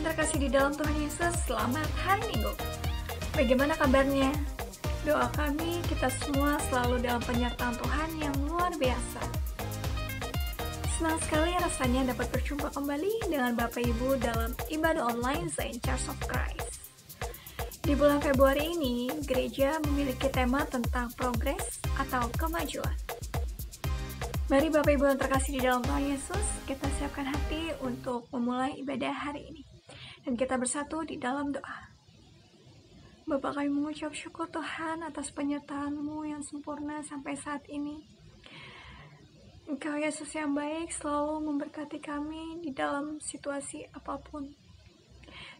terkasih di dalam Tuhan Yesus, selamat hari Minggu. Bagaimana kabarnya? Doa kami kita semua selalu dalam penyertaan Tuhan yang luar biasa. Senang sekali rasanya dapat berjumpa kembali dengan Bapak Ibu dalam ibadah online Zion Church of Christ. Di bulan Februari ini, gereja memiliki tema tentang progres atau kemajuan. Mari Bapak Ibu yang terkasih di dalam Tuhan Yesus, kita siapkan hati untuk memulai ibadah hari ini. Dan kita bersatu di dalam doa. Bapa, kami mengucap syukur Tuhan atas penyertaan-Mu yang sempurna sampai saat ini. Engkau Yesus yang baik selalu memberkati kami di dalam situasi apapun.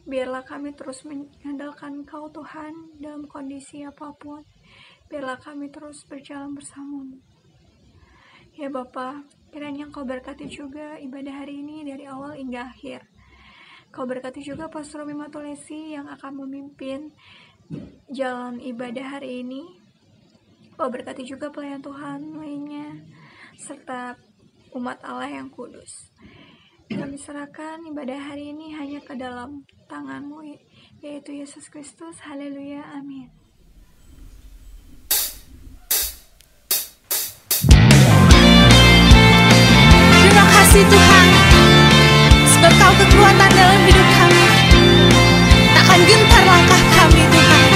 Biarlah kami terus mengandalkan Engkau Tuhan dalam kondisi apapun. Biarlah kami terus berjalan bersama-Mu. Ya Bapa, kiranya Engkau berkati juga ibadah hari ini dari awal hingga akhir. Kau berkati juga Pastor Romi Matulesi yang akan memimpin jalan ibadah hari ini. Kau berkati juga pelayan Tuhan lainnya, serta umat Allah yang kudus. Kami serahkan ibadah hari ini hanya ke dalam tangan-Mu, yaitu Yesus Kristus. Haleluya, amin. Terima kasih Tuhan, sebab Kau kekuatan dalam hidup kami. Takkan gentar langkah kami Tuhan.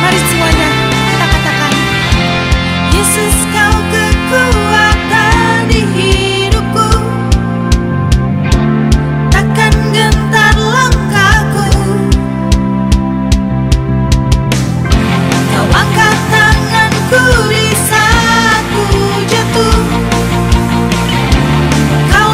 Mari semuanya kita katakan, Yesus Kau kekuatan di hidupku. Takkan gentar langkahku. Kau angkat tanganku di saat ku jatuh. Kau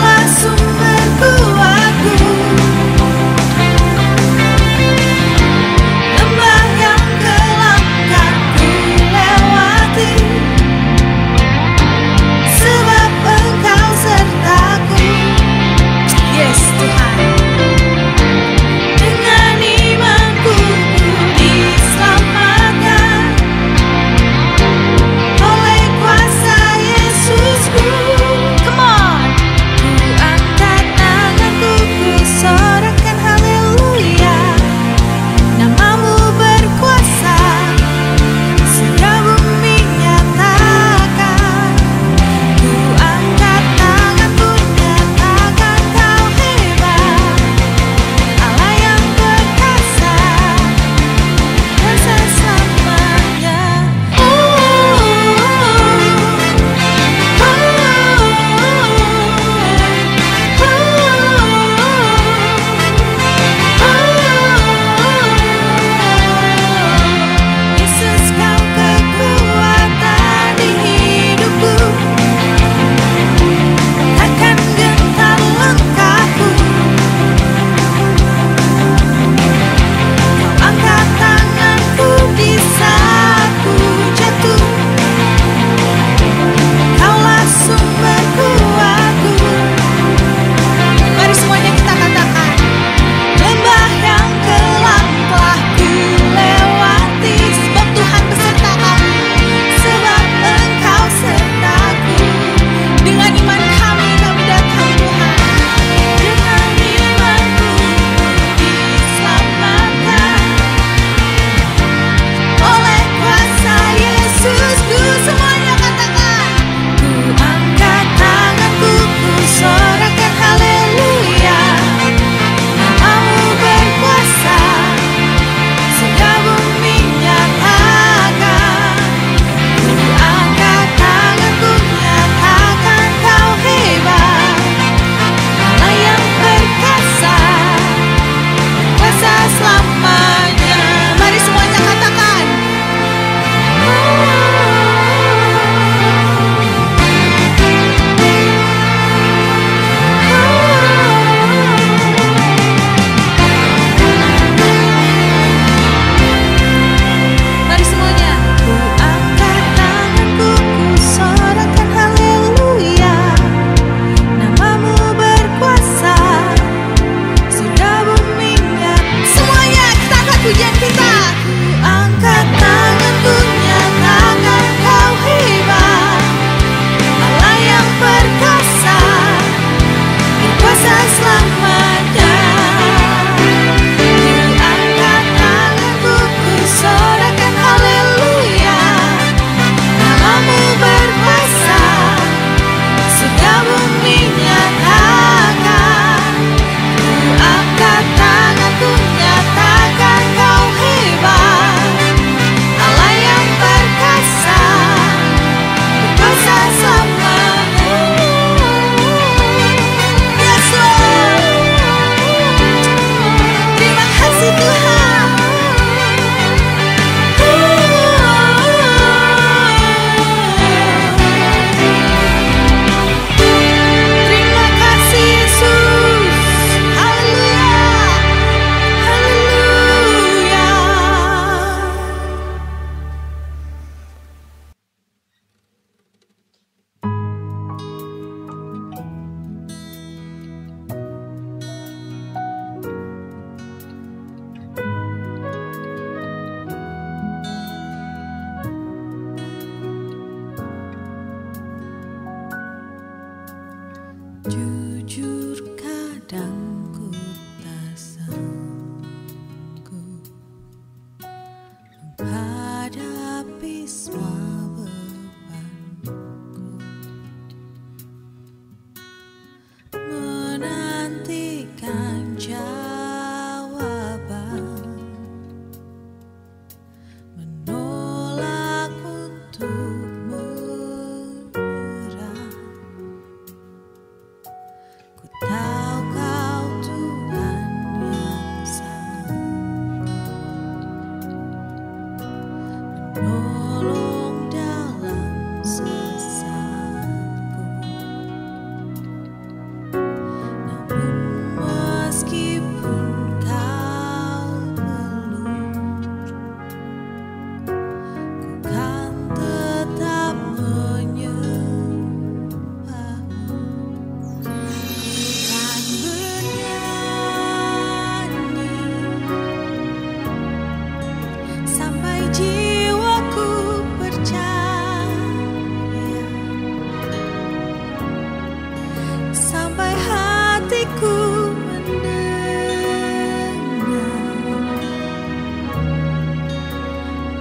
hatiku mendengar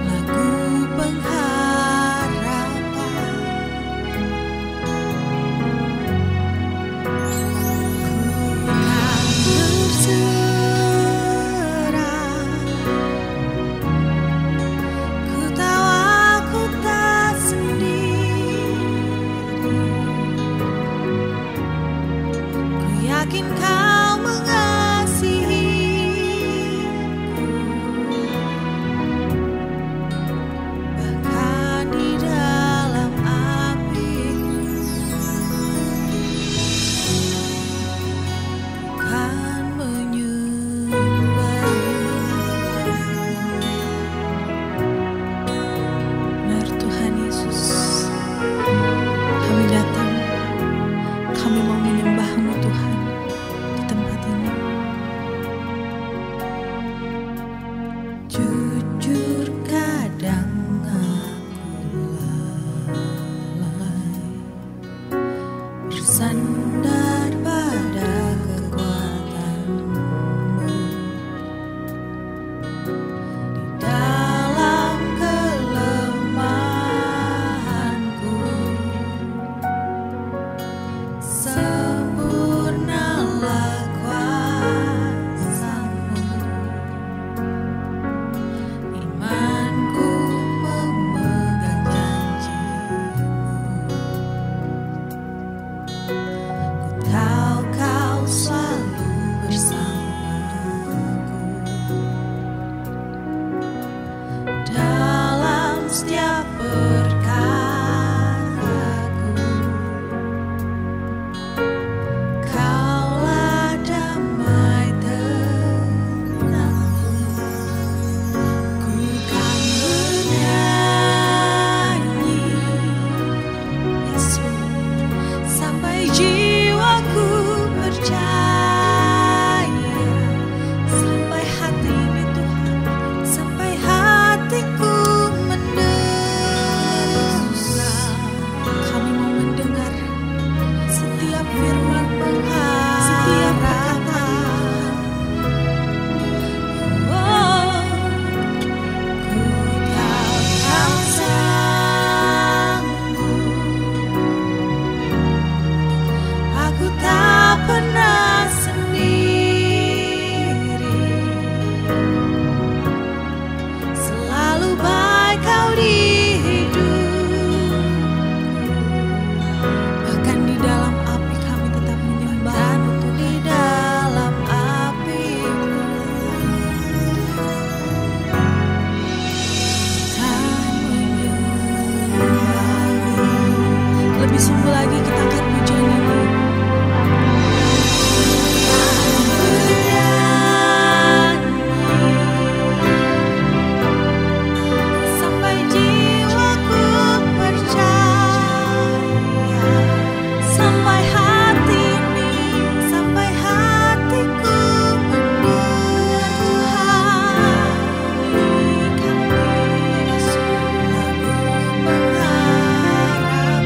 lagu pengharapan. Ku kan berserah, ku tahu aku tak sendiri. Ku yakin Kau mengasihiku, bahkan di dalam apiku. Ku kan menyembah-Mu. Benar Tuhan Yesus, kami datang, kami mau menyembah-Mu Tuhan di tempat ini. Jujur kadang aku lalai, bersandar pada kekuatan-Mu. Di dalam kelemahanku, sempurnalah kuasa-Mu. Imanku memegang janji-Mu. Ku tahu Kau selalu bersamaku dalam setiap perkaraku. Kaulah damai tenangku. Ku kan bernyanyi, Yesus, sampai jiwaku percaya, sampai hati ini Tuhan, sampai hatiku mendengar. Kami mau mendengar setiap firman pengharapan, setiap perkataan. Oh, ku tahu Kau sanggup, aku tak pernah sendiri. Selalu baik Kau di hidupku, bahkan di dalam api kami tetap menyembah-Mu Tuhan. Di dalam apiku kan menyembah-Mu. Lebih sungguh lagi kita akan pujian-Mu. Sampai jiwaku percaya, sampai hati ini, sampai hatiku mendengar Tuhan. Kami Yesus, lagu pengharapan.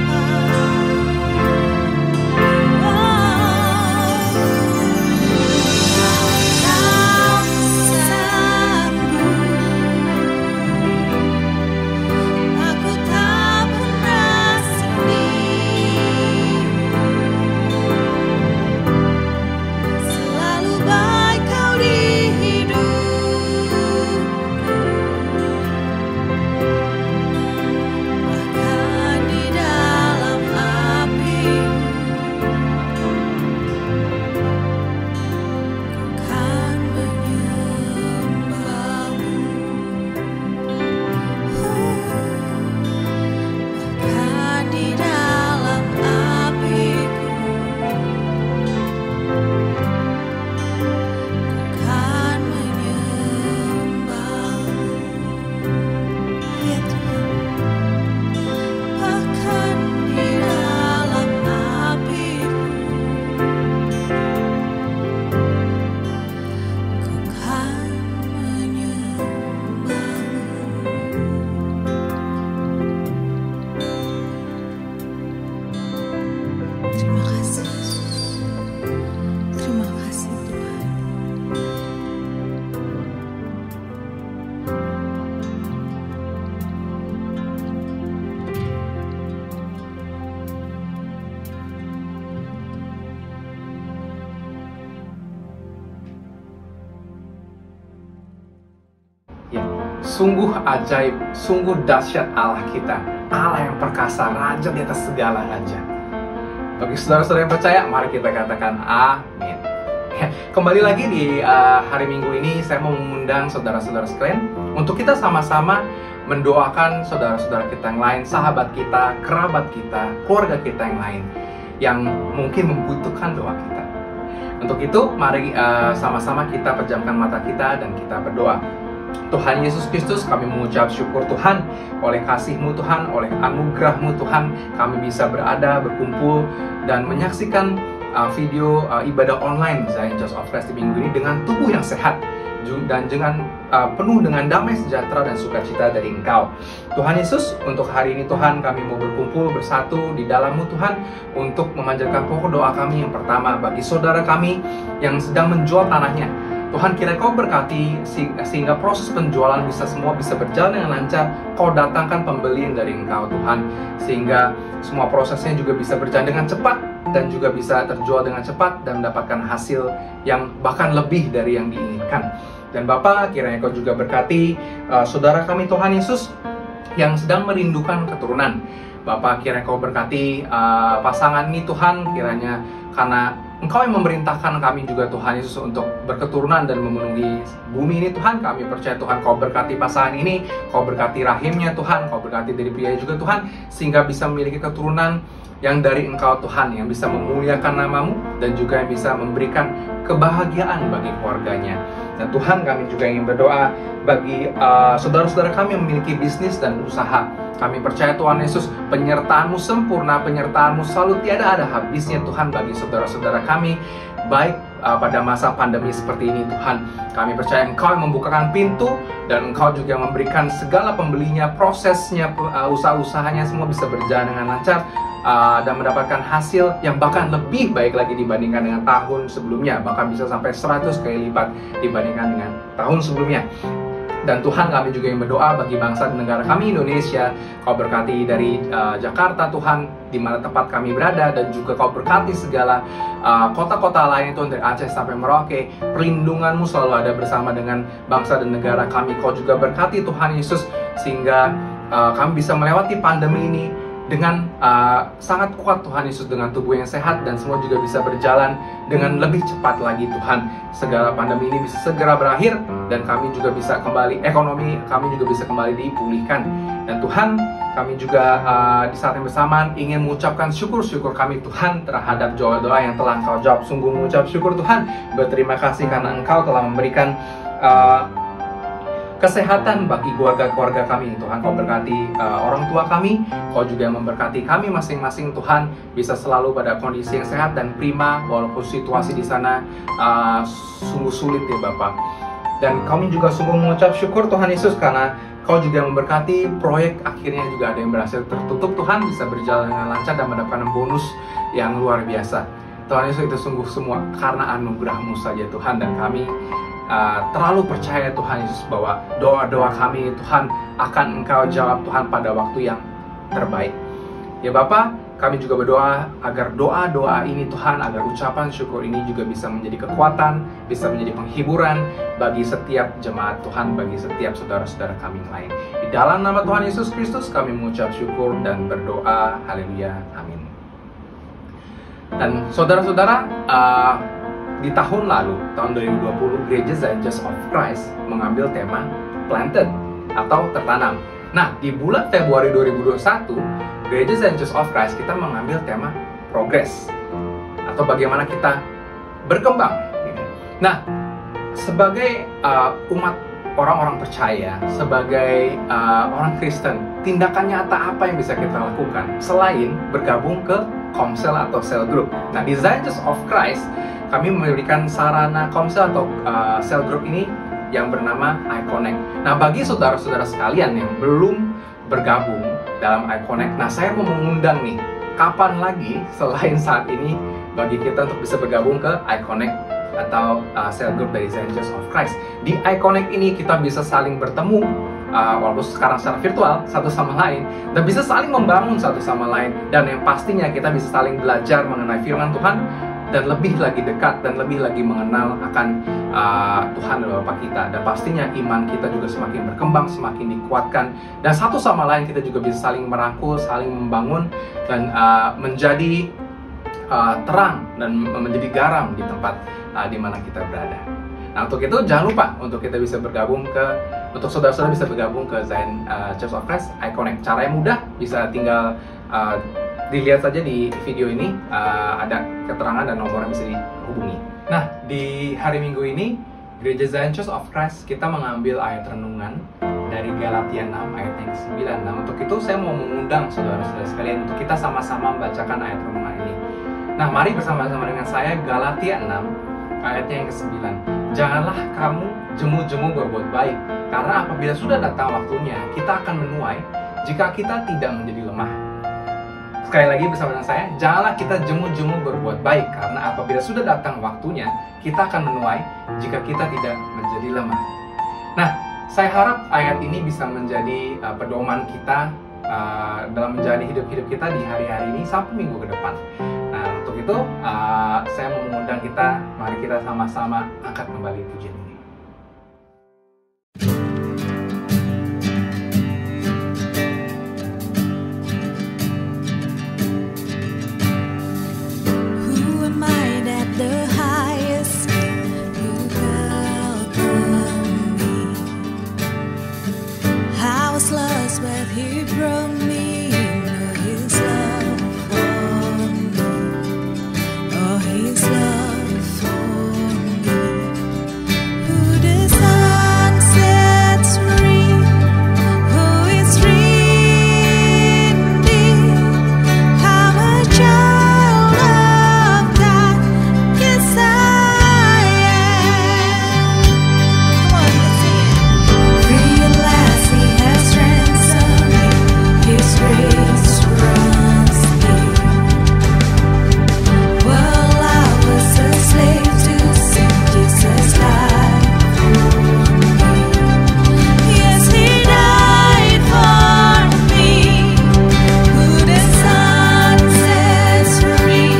Sungguh ajaib, sungguh dahsyat Allah kita, Allah yang perkasa, Raja di atas segala raja. Bagi saudara-saudara yang percaya, mari kita katakan amin. Kembali lagi di hari Minggu ini, saya mau mengundang saudara-saudara sekalian untuk kita sama-sama mendoakan saudara-saudara kita yang lain, sahabat kita, kerabat kita, keluarga kita yang lain yang mungkin membutuhkan doa kita. Untuk itu, mari sama-sama kita pejamkan mata kita dan kita berdoa. Tuhan Yesus Kristus, kami mengucap syukur Tuhan, oleh kasih-Mu Tuhan, oleh anugerah-Mu Tuhan, kami bisa berada, berkumpul, dan menyaksikan video ibadah online Zion Church of Christ di minggu ini dengan tubuh yang sehat dan dengan penuh dengan damai sejahtera dan sukacita dari Engkau. Tuhan Yesus, untuk hari ini Tuhan, kami mau berkumpul bersatu di dalam-Mu Tuhan untuk memanjatkan pokok doa kami yang pertama bagi saudara kami yang sedang menjual tanahnya. Tuhan, kiranya Kau berkati sehingga proses penjualan semua bisa berjalan dengan lancar. Kau datangkan pembelian dari Engkau Tuhan, sehingga semua prosesnya juga bisa berjalan dengan cepat dan juga bisa terjual dengan cepat dan mendapatkan hasil yang bahkan lebih dari yang diinginkan. Dan Bapa, kiranya Kau juga berkati saudara kami Tuhan Yesus yang sedang merindukan keturunan. Bapa, kiranya Kau berkati pasangan ini Tuhan, kiranya karena Engkau yang memerintahkan kami juga Tuhan Yesus untuk berketurunan dan memenuhi bumi ini Tuhan. Kami percaya Tuhan Kau berkati pasangan ini, Kau berkati rahimnya Tuhan, Kau berkati dari pria juga Tuhan, sehingga bisa memiliki keturunan yang dari Engkau Tuhan, yang bisa memuliakan nama-Mu dan juga yang bisa memberikan kebahagiaan bagi keluarganya. Dan Tuhan, kami juga ingin berdoa bagi saudara-saudara kami yang memiliki bisnis dan usaha. Kami percaya Tuhan Yesus, penyertaan-Mu sempurna, penyertaan-Mu selalu tiada ada habisnya Tuhan bagi saudara-saudara kami, baik pada masa pandemi seperti ini Tuhan. Kami percaya Engkau yang membukakan pintu dan Engkau juga yang memberikan segala pembelinya, prosesnya, usaha-usahanya semua bisa berjalan dengan lancar dan mendapatkan hasil yang bahkan lebih baik lagi dibandingkan dengan tahun sebelumnya, bahkan bisa sampai 100 kali lipat dibandingkan dengan tahun sebelumnya. Dan Tuhan, kami juga yang berdoa bagi bangsa dan negara kami Indonesia. Kau berkati dari Jakarta Tuhan, di mana tempat kami berada, dan juga Kau berkati segala kota-kota lain Tuhan, dari Aceh sampai Merauke. Perlindungan-Mu selalu ada bersama dengan bangsa dan negara kami. Kau juga berkati Tuhan Yesus, sehingga kami bisa melewati pandemi ini dengan sangat kuat Tuhan Yesus, dengan tubuh yang sehat, dan semua juga bisa berjalan dengan lebih cepat lagi Tuhan. Segala pandemi ini bisa segera berakhir dan kami juga bisa kembali, ekonomi kami juga bisa kembali dipulihkan. Dan Tuhan, kami juga di saat yang bersamaan ingin mengucapkan syukur kami Tuhan terhadap doa-doa yang telah Engkau jawab. Sungguh mengucap syukur Tuhan, berterima kasih karena Engkau telah memberikan kesehatan bagi keluarga-keluarga kami Tuhan. Kau berkati orang tua kami, Kau juga memberkati kami masing-masing Tuhan, bisa selalu pada kondisi yang sehat dan prima walaupun situasi di sana sungguh sulit ya Bapak. Dan kami juga sungguh mengucap syukur Tuhan Yesus karena Kau juga memberkati proyek akhirnya juga ada yang berhasil tertutup Tuhan, bisa berjalan dengan lancar dan mendapatkan bonus yang luar biasa. Tuhan Yesus, itu sungguh semua karena anugerah-Mu saja Tuhan, dan kami terlalu percaya Tuhan Yesus bahwa doa-doa kami Tuhan akan Engkau jawab Tuhan pada waktu yang terbaik. Ya Bapa, kami juga berdoa agar doa-doa ini Tuhan, agar ucapan syukur ini juga bisa menjadi kekuatan, bisa menjadi penghiburan bagi setiap jemaat Tuhan, bagi setiap saudara-saudara kami yang lain. Di dalam nama Tuhan Yesus Kristus kami mengucap syukur dan berdoa. Haleluya. Amin. Dan saudara-saudara, di tahun lalu, tahun 2020, Gereja Zion Church of Christ mengambil tema Planted atau tertanam. Nah, di bulan Februari 2021, Gereja Zion Church of Christ kita mengambil tema Progress atau bagaimana kita berkembang. Nah, sebagai umat orang-orang percaya, sebagai orang Kristen, tindakan nyata apa yang bisa kita lakukan selain bergabung ke Komsel atau Cell Group? Nah, di Zion Church of Christ kami memberikan sarana Komsel atau Cell Group ini yang bernama iConnect. Nah, bagi saudara-saudara sekalian yang belum bergabung dalam iConnect, nah saya mau mengundang nih, kapan lagi selain saat ini bagi kita untuk bisa bergabung ke iConnect atau Cell Group dari Zion Church of Christ. Di iConnect ini kita bisa saling bertemu, walaupun sekarang secara virtual, satu sama lain, dan bisa saling membangun satu sama lain, dan yang pastinya kita bisa saling belajar mengenai firman Tuhan, dan lebih lagi dekat dan lebih lagi mengenal akan Tuhan dan Bapa kita. Dan pastinya iman kita juga semakin berkembang, semakin dikuatkan, dan satu sama lain kita juga bisa saling merangkul, saling membangun, dan menjadi terang dan menjadi garam di tempat di mana kita berada. Nah, untuk itu jangan lupa untuk kita bisa bergabung untuk saudara-saudara bisa bergabung ke Zion Church of Christ iConnect. Caranya mudah, bisa tinggal dilihat saja di video ini, ada keterangan dan nomornya bisa dihubungi. Nah, di hari Minggu ini Gereja Zion Church of Christ kita mengambil ayat renungan dari Galatia 6 ayat yang ke-9. Nah, untuk itu saya mau mengundang saudara-saudara sekalian untuk kita sama-sama membacakan ayat renungan ini. Nah, mari bersama-sama dengan saya Galatia 6 ayatnya yang ke-9. Janganlah kamu jemu-jemu berbuat baik, karena apabila sudah datang waktunya, kita akan menuai jika kita tidak menjadi lemah. Sekali lagi bersama dengan saya, janganlah kita jemu-jemu berbuat baik, karena apabila sudah datang waktunya, kita akan menuai jika kita tidak menjadi lemah. Nah, saya harap ayat ini bisa menjadi pedoman kita dalam menjalani hidup-hidup kita di hari-hari ini sampai minggu ke depan. Nah, untuk itu saya mau mengundang kita, mari kita sama-sama angkat kembali pujian ini. Who am I that the highest will welcome me? I was lost but He brought me. His love for me. Oh, His love for me. Who the sun sets free, who is free indeed. I'm a child of God, yes I am. Come on, let's sing it. Realize He has ransomed me, His grace runs deep. Well, I was a slave to sin, Jesus died for me. Yes, He died for me. Who the Son sets free,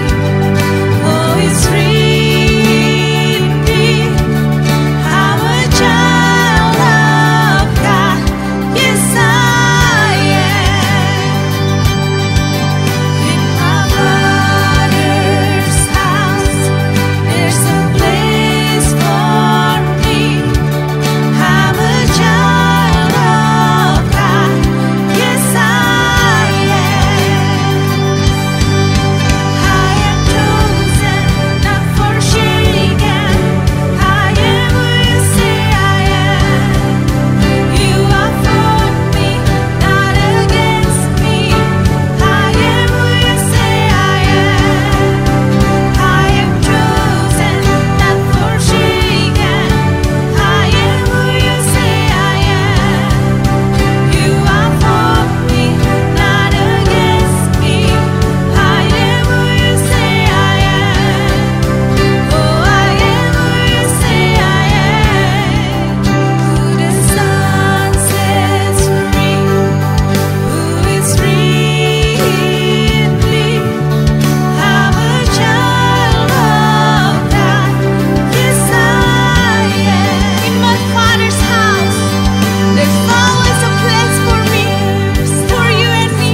oh, He's free indeed. I'm a child of God, yes I am. In my Father's house, there's a place for me. I'm a child of God, yes I am. I am chosen, not forsaken. I am who you say I am. You are for me, not against me. I am who you say I am. I am chosen, not forsaken. I am who you say I am. You are for me, not against me. I am who you say I am. Oh, I am who you say I am. Who the Son sets free, who is free indeed. I'm a child of God, yes I am. In my Father's house, there's always a place for me, for you and me.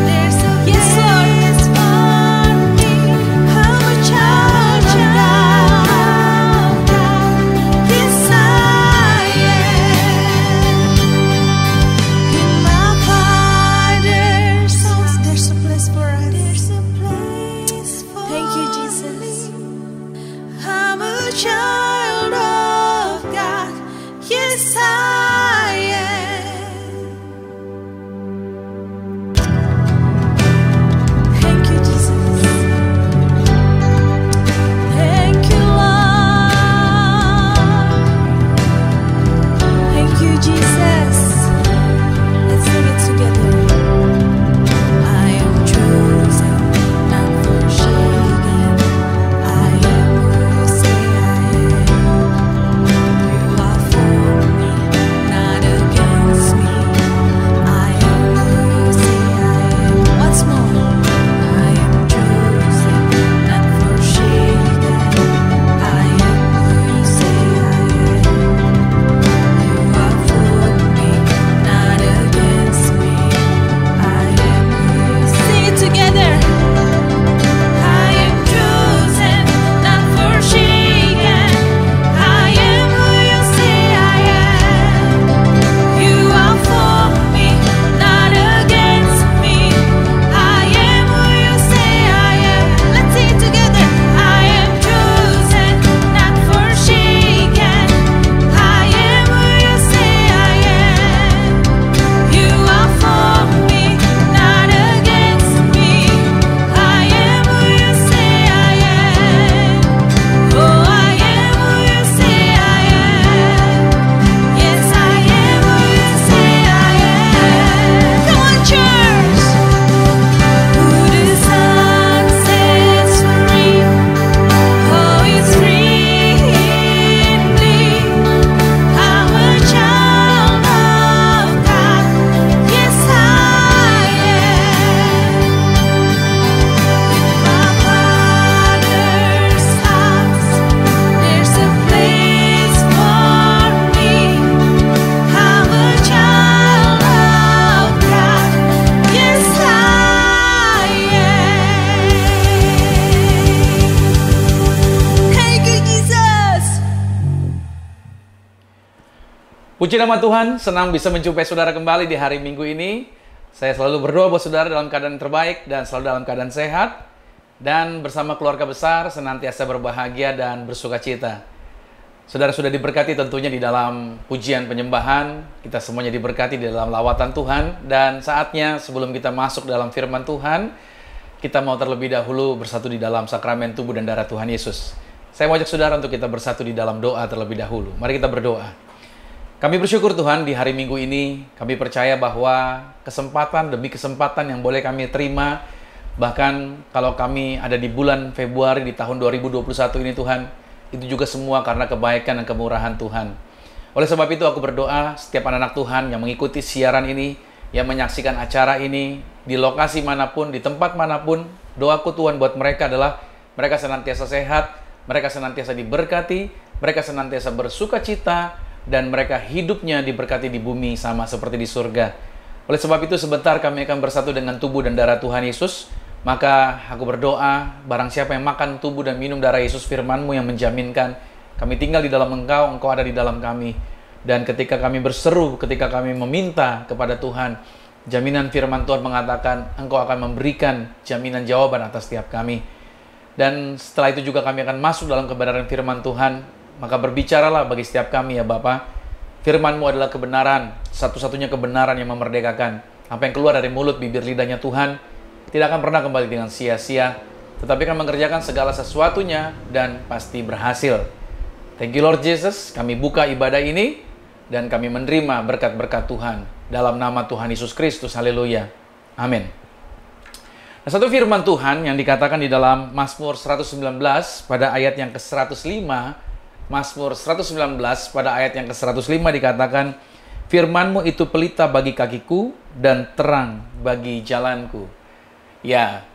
There's a yes, Lord, for me. I'm a child of God, yes I am. In my Father's house, there's a place for us. There's a place for Thank you, Jesus. I'm a child of God, yes I am. Thank you, Jesus. Thank you, Lord. Thank you, Jesus. Let's sing it together. I am chosen, not forsaken. I am who you say I am. Puji nama Tuhan, senang bisa menjumpai saudara kembali di hari Minggu ini. Saya selalu berdoa buat saudara dalam keadaan terbaik dan selalu dalam keadaan sehat. Dan bersama keluarga besar senantiasa berbahagia dan bersukacita. Saudara sudah diberkati tentunya di dalam pujian penyembahan. Kita semuanya diberkati di dalam lawatan Tuhan. Dan saatnya sebelum kita masuk dalam firman Tuhan, kita mau terlebih dahulu bersatu di dalam sakramen tubuh dan darah Tuhan Yesus. Saya mau ajak saudara untuk kita bersatu di dalam doa terlebih dahulu. Mari kita berdoa. Kami bersyukur Tuhan di hari Minggu ini, kami percaya bahwa kesempatan demi kesempatan yang boleh kami terima, bahkan kalau kami ada di bulan Februari di tahun 2021 ini Tuhan, itu juga semua karena kebaikan dan kemurahan Tuhan. Oleh sebab itu aku berdoa setiap anak-anak Tuhan yang mengikuti siaran ini, yang menyaksikan acara ini, di lokasi manapun, di tempat manapun, doaku Tuhan buat mereka adalah mereka senantiasa sehat, mereka senantiasa diberkati, mereka senantiasa bersukacita, dan mereka hidupnya diberkati di bumi sama seperti di surga. Oleh sebab itu sebentar kami akan bersatu dengan tubuh dan darah Tuhan Yesus. Maka aku berdoa, barang siapa yang makan tubuh dan minum darah Yesus, firman-Mu yang menjaminkan kami tinggal di dalam Engkau, Engkau ada di dalam kami. Dan ketika kami berseru, ketika kami meminta kepada Tuhan, jaminan firman Tuhan mengatakan Engkau akan memberikan jaminan jawaban atas setiap kami. Dan setelah itu juga kami akan masuk dalam kebenaran firman Tuhan. Maka berbicaralah bagi setiap kami ya Bapa. Firman-Mu adalah kebenaran, satu-satunya kebenaran yang memerdekakan. Apa yang keluar dari mulut, bibir, lidahnya Tuhan tidak akan pernah kembali dengan sia-sia, tetapi akan mengerjakan segala sesuatunya dan pasti berhasil. Thank you Lord Jesus, kami buka ibadah ini dan kami menerima berkat-berkat Tuhan. Dalam nama Tuhan Yesus Kristus, haleluya. Amin. Nah, satu firman Tuhan yang dikatakan di dalam Mazmur 119 pada ayat yang ke-105, Mazmur 119 pada ayat yang ke-105 dikatakan, firman-Mu itu pelita bagi kakiku dan terang bagi jalanku. Ya,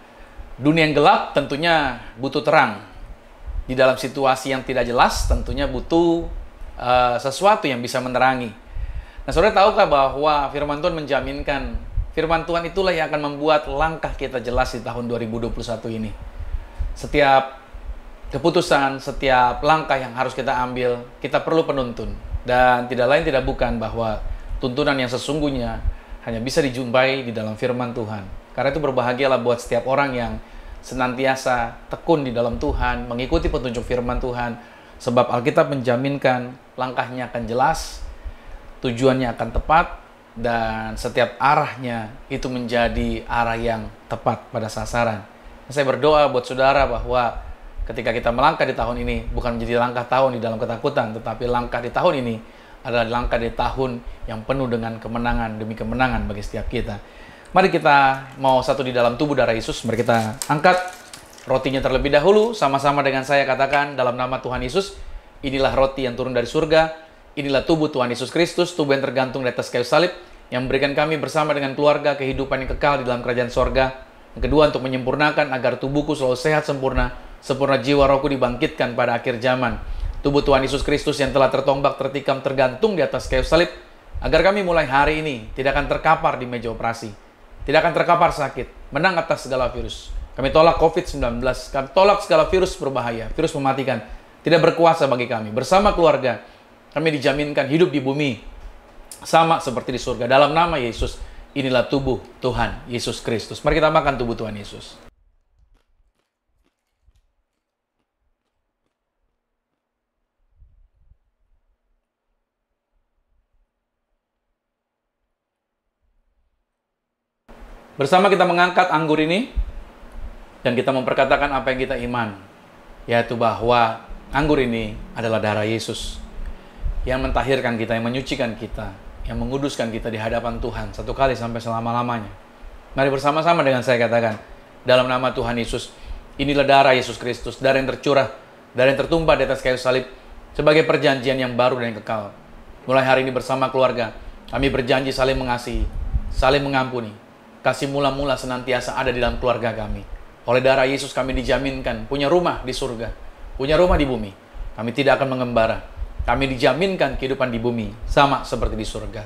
dunia yang gelap tentunya butuh terang. Di dalam situasi yang tidak jelas tentunya butuh sesuatu yang bisa menerangi. Nah, saudara tahukah bahwa firman Tuhan menjaminkan, firman Tuhan itulah yang akan membuat langkah kita jelas di tahun 2021 ini. Setiap keputusan, setiap langkah yang harus kita ambil, kita perlu penuntun. Dan tidak lain tidak bukan bahwa tuntunan yang sesungguhnya hanya bisa dijumpai di dalam firman Tuhan. Karena itu berbahagialah buat setiap orang yang senantiasa tekun di dalam Tuhan, mengikuti petunjuk firman Tuhan. Sebab Alkitab menjaminkan langkahnya akan jelas, tujuannya akan tepat, dan setiap arahnya itu menjadi arah yang tepat pada sasaran. Saya berdoa buat saudara bahwa ketika kita melangkah di tahun ini, bukan menjadi langkah tahun di dalam ketakutan, tetapi langkah di tahun ini adalah langkah di tahun yang penuh dengan kemenangan demi kemenangan bagi setiap kita. Mari kita mau satu di dalam tubuh darah Yesus. Mari kita angkat rotinya terlebih dahulu. Sama-sama dengan saya katakan dalam nama Tuhan Yesus, inilah roti yang turun dari surga. Inilah tubuh Tuhan Yesus Kristus, tubuh yang tergantung di atas kayu salib, yang memberikan kami bersama dengan keluarga kehidupan yang kekal di dalam kerajaan sorga. Yang kedua, untuk menyempurnakan agar tubuhku selalu sehat sempurna jiwa rohku dibangkitkan pada akhir zaman. Tubuh Tuhan Yesus Kristus yang telah tertombak, tertikam, tergantung di atas kayu salib, agar kami mulai hari ini tidak akan terkapar di meja operasi, tidak akan terkapar sakit, menang atas segala virus. Kami tolak COVID-19, kami tolak segala virus berbahaya, virus mematikan, tidak berkuasa bagi kami. Bersama keluarga, kami dijaminkan hidup di bumi, sama seperti di surga. Dalam nama Yesus, inilah tubuh Tuhan Yesus Kristus. Mari kita makan tubuh Tuhan Yesus. Bersama kita mengangkat anggur ini, dan kita memperkatakan apa yang kita iman, yaitu bahwa anggur ini adalah darah Yesus, yang mentahirkan kita, yang menyucikan kita, yang menguduskan kita di hadapan Tuhan, satu kali sampai selama-lamanya. Mari bersama-sama dengan saya katakan, dalam nama Tuhan Yesus, inilah darah Yesus Kristus, darah yang tercurah, darah yang tertumpah di atas kayu salib, sebagai perjanjian yang baru dan yang kekal. Mulai hari ini bersama keluarga, kami berjanji saling mengasihi, saling mengampuni. Kasih mula-mula senantiasa ada di dalam keluarga kami. Oleh darah Yesus kami dijaminkan punya rumah di surga, punya rumah di bumi. Kami tidak akan mengembara. Kami dijaminkan kehidupan di bumi sama seperti di surga.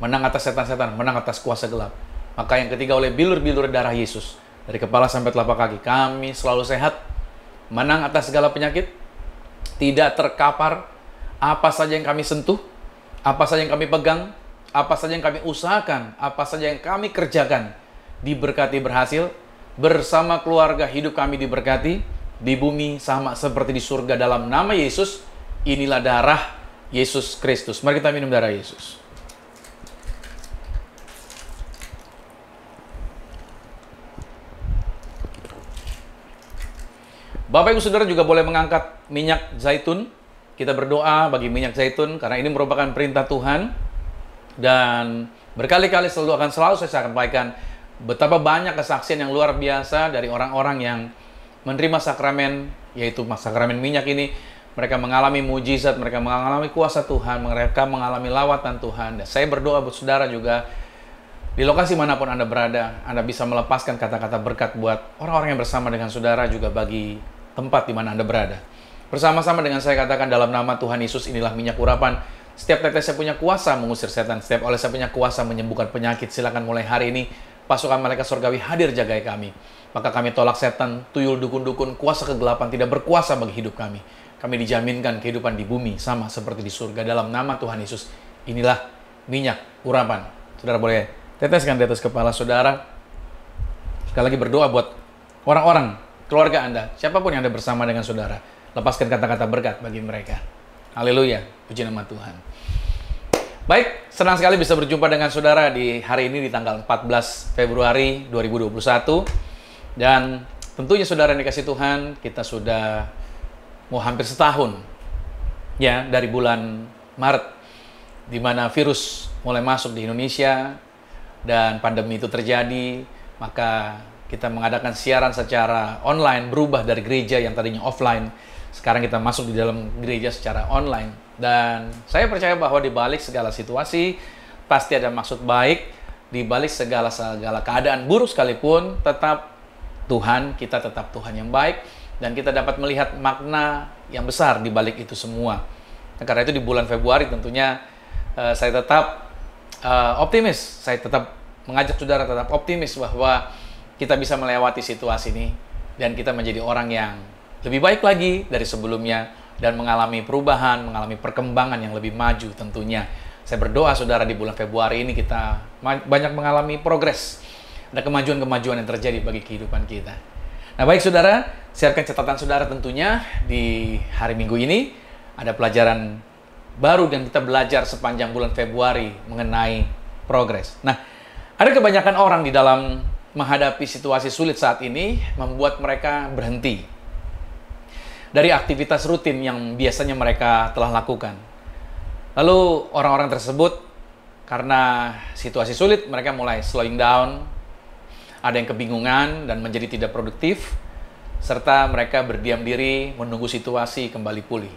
Menang atas setan-setan, menang atas kuasa gelap. Maka yang ketiga, oleh bilur-bilur darah Yesus, dari kepala sampai telapak kaki, kami selalu sehat, menang atas segala penyakit, tidak terkapar apa saja yang kami sentuh, Apa saja yang kami pegang, apa saja yang kami usahakan, apa saja yang kami kerjakan, diberkati berhasil. Bersama keluarga hidup kami diberkati, di bumi sama seperti di surga dalam nama Yesus. Inilah darah Yesus Kristus. Mari kita minum darah Yesus. Bapak Ibu Saudara juga boleh mengangkat minyak zaitun. Kita berdoa bagi minyak zaitun karena ini merupakan perintah Tuhan. Dan berkali-kali selalu saya sampaikan betapa banyak kesaksian yang luar biasa dari orang-orang yang menerima sakramen, yaitu sakramen minyak ini. Mereka mengalami mujizat, mereka mengalami kuasa Tuhan, mereka mengalami lawatan Tuhan. Dan saya berdoa buat saudara juga, di lokasi manapun Anda berada, Anda bisa melepaskan kata-kata berkat buat orang-orang yang bersama dengan saudara, juga bagi tempat di mana Anda berada. Bersama-sama dengan saya katakan dalam nama Tuhan Yesus, inilah minyak urapan. Setiap tetesnya punya kuasa mengusir setan, setiap olesnya punya kuasa menyembuhkan penyakit. Silakan mulai hari ini, pasukan malaikat surgawi hadir jagai kami. Maka kami tolak setan, tuyul, dukun-dukun, kuasa kegelapan tidak berkuasa bagi hidup kami. Kami dijaminkan kehidupan di bumi sama seperti di surga. Dalam nama Tuhan Yesus, inilah minyak urapan. Saudara boleh teteskan di atas kepala saudara. Sekali lagi berdoa buat orang-orang, keluarga Anda, siapapun yang ada bersama dengan saudara. Lepaskan kata-kata berkat bagi mereka. Haleluya, puji nama Tuhan. Baik, senang sekali bisa berjumpa dengan saudara di hari ini di tanggal 14 Februari 2021. Dan tentunya saudara yang dikasih Tuhan, kita sudah mau hampir setahun ya dari bulan Maret di mana virus mulai masuk di Indonesia dan pandemi itu terjadi, maka kita mengadakan siaran secara online, berubah dari gereja yang tadinya offline. Sekarang kita masuk di dalam gereja secara online. Dan saya percaya bahwa di balik segala situasi pasti ada maksud baik. Di balik segala keadaan buruk sekalipun, tetap Tuhan, kita tetap Tuhan yang baik. Dan kita dapat melihat makna yang besar di balik itu semua. Nah, karena itu di bulan Februari tentunya saya tetap optimis. Saya tetap mengajak saudara tetap optimis bahwa kita bisa melewati situasi ini. Dan kita menjadi orang yang lebih baik lagi dari sebelumnya dan mengalami perubahan, mengalami perkembangan yang lebih maju tentunya. Saya berdoa saudara di bulan Februari ini kita banyak mengalami progres. Ada kemajuan-kemajuan yang terjadi bagi kehidupan kita. Nah baik saudara, siapkan catatan saudara tentunya di hari Minggu ini. Ada pelajaran baru yang kita belajar sepanjang bulan Februari mengenai progres. Nah, ada kebanyakan orang di dalam menghadapi situasi sulit saat ini membuat mereka berhenti dari aktivitas rutin yang biasanya mereka telah lakukan. Lalu orang-orang tersebut karena situasi sulit mereka mulai slowing down, ada yang kebingungan dan menjadi tidak produktif, serta mereka berdiam diri menunggu situasi kembali pulih.